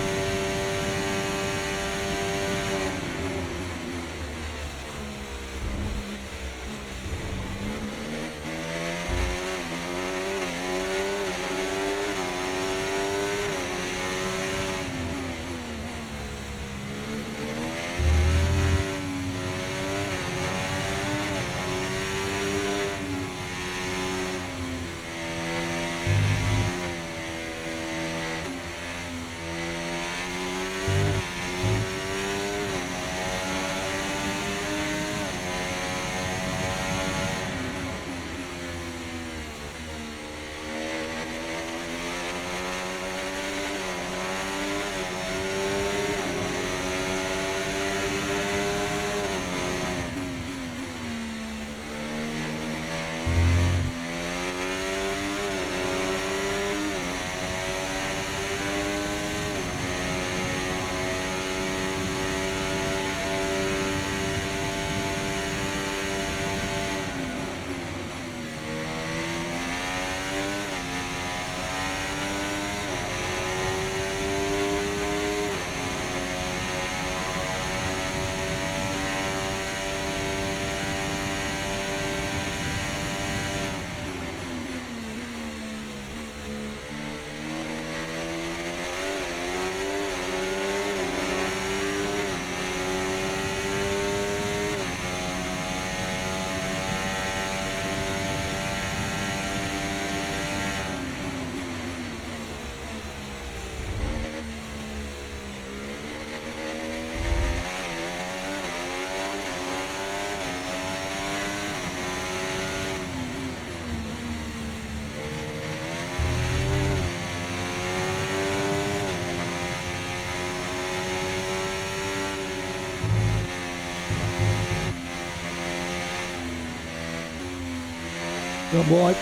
Gone wide.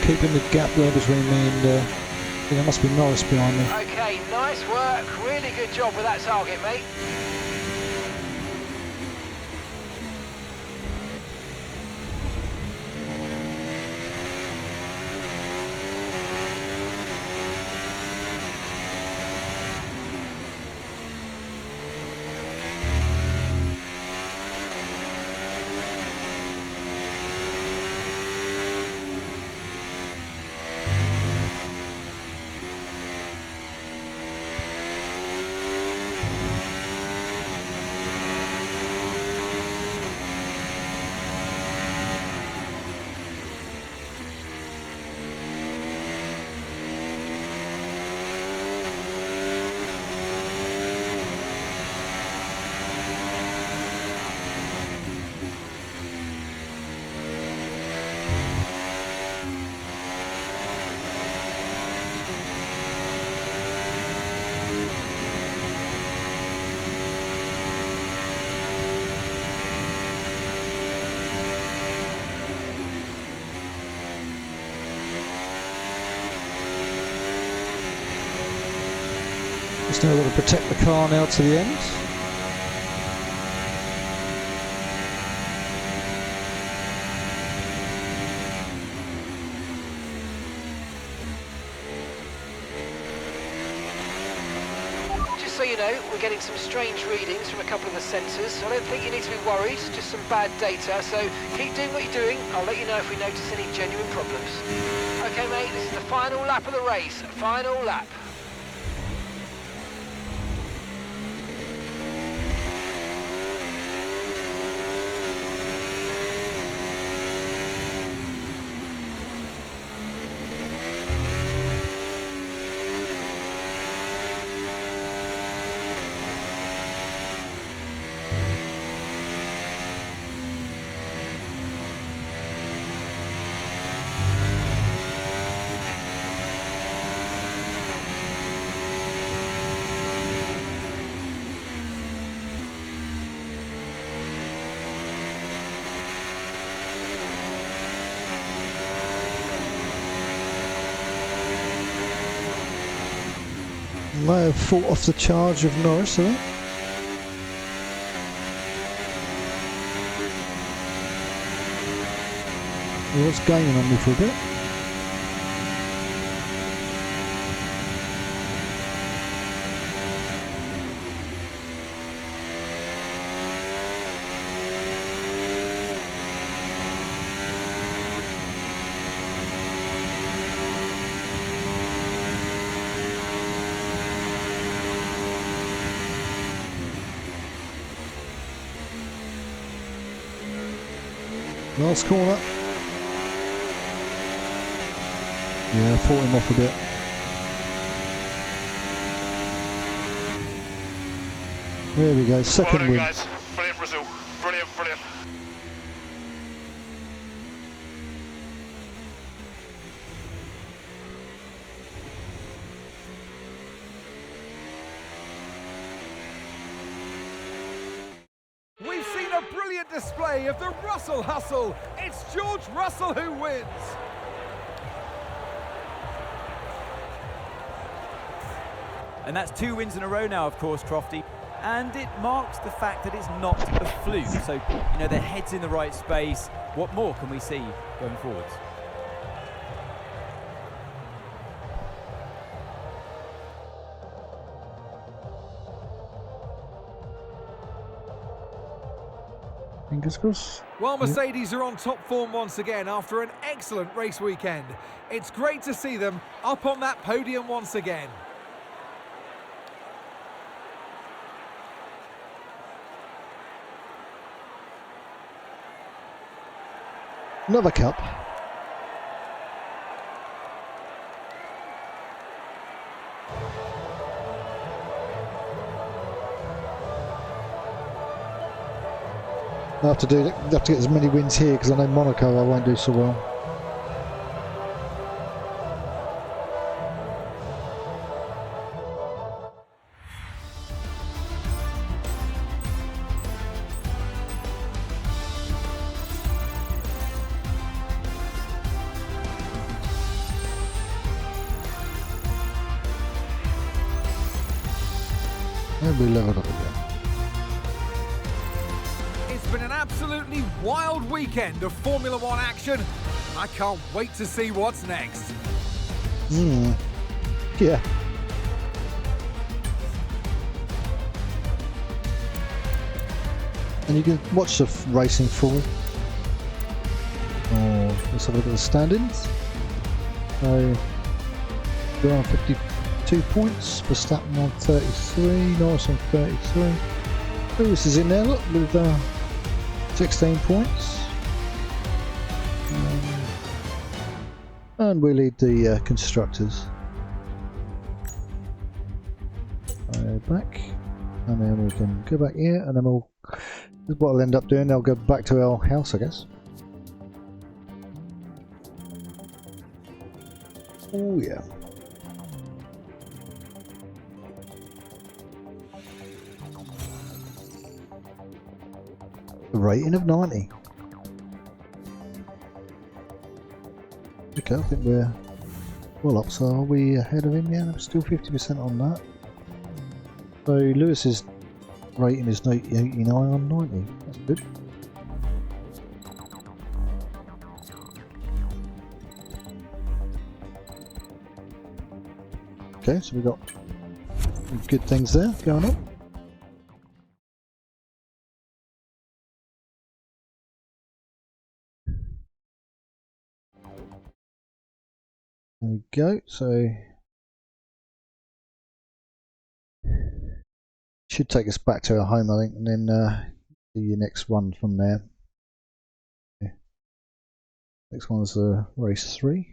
Keeping the gap there between me and I think there must be Norris behind me. Okay, nice work. Really good job with that target, mate. Just now got to protect the car now to the end. Just so you know, we're getting some strange readings from a couple of the sensors, so I don't think you need to be worried, just some bad data, so keep doing what you're doing. I'll let you know if we notice any genuine problems. Okay mate, this is the final lap of the race, final lap. May have fought off the charge of Norris, I think. He was gaining on me for a bit. Last corner. Yeah, fought him off a bit. There we go, second win. Guys. Brilliant result. Brilliant, brilliant. We've seen a brilliant display of the Russell hustle. It's George Russell who wins. And that's 2 wins in a row now, of course, Crofty. and it marks the fact that it's not a fluke. So, you know, their head's in the right space. What more can we see going forwards? Fingers crossed. Well, Mercedes are on top form once again after an excellent race weekend. It's great to see them up on that podium once again. Another cup. I have to get as many wins here because I know Monaco I won't do so well. And we leveled up again. It's been an absolutely wild weekend of Formula One action. I can't wait to see what's next. Yeah. And you can watch the racing forward. Oh, let's have a look at the standings. So we're on 52 points. Verstappen on 33. Norris on 33. Lewis is in there, look, with 16 points. And we lead the constructors. Back, and then we can go back here, and then this is what I'll end up doing. They'll go back to our house, I guess. Oh yeah. A rating of 90. Okay, I think we're well up. So are we ahead of him? Yeah, I'm still 50% on that. So Lewis's rating is 89 on 90. That's good. Okay, so we've got some good things there going on. There we go. So should take us back to our home, I think, and then do your next one from there. Yeah. Next one is race 3,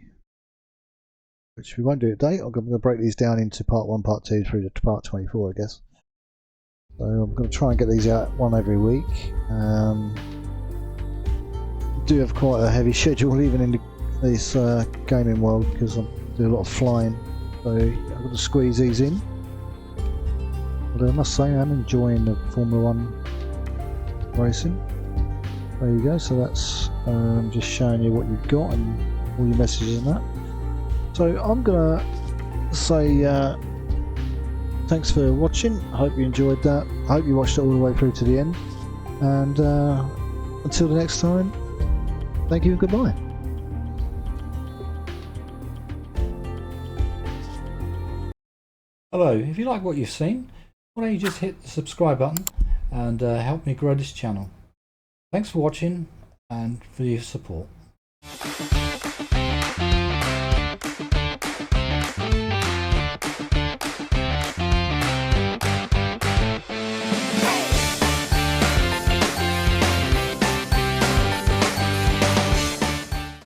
which we won't do today. I'm going to break these down into part 1, part 2 through to part 24, I guess. So I'm going to try and get these out one every week. Do have quite a heavy schedule even in this gaming world because I do a lot of flying, so I've got to squeeze these in. But I must say I'm enjoying the Formula 1 racing. There you go, so that's just showing you what you've got and all your messages and that. So I'm gonna say thanks for watching. I hope you enjoyed that. I hope you watched it all the way through to the end, and until the next time, thank you and goodbye. Hello, if you like what you've seen, why don't you just hit the subscribe button and help me grow this channel. Thanks for watching and for your support.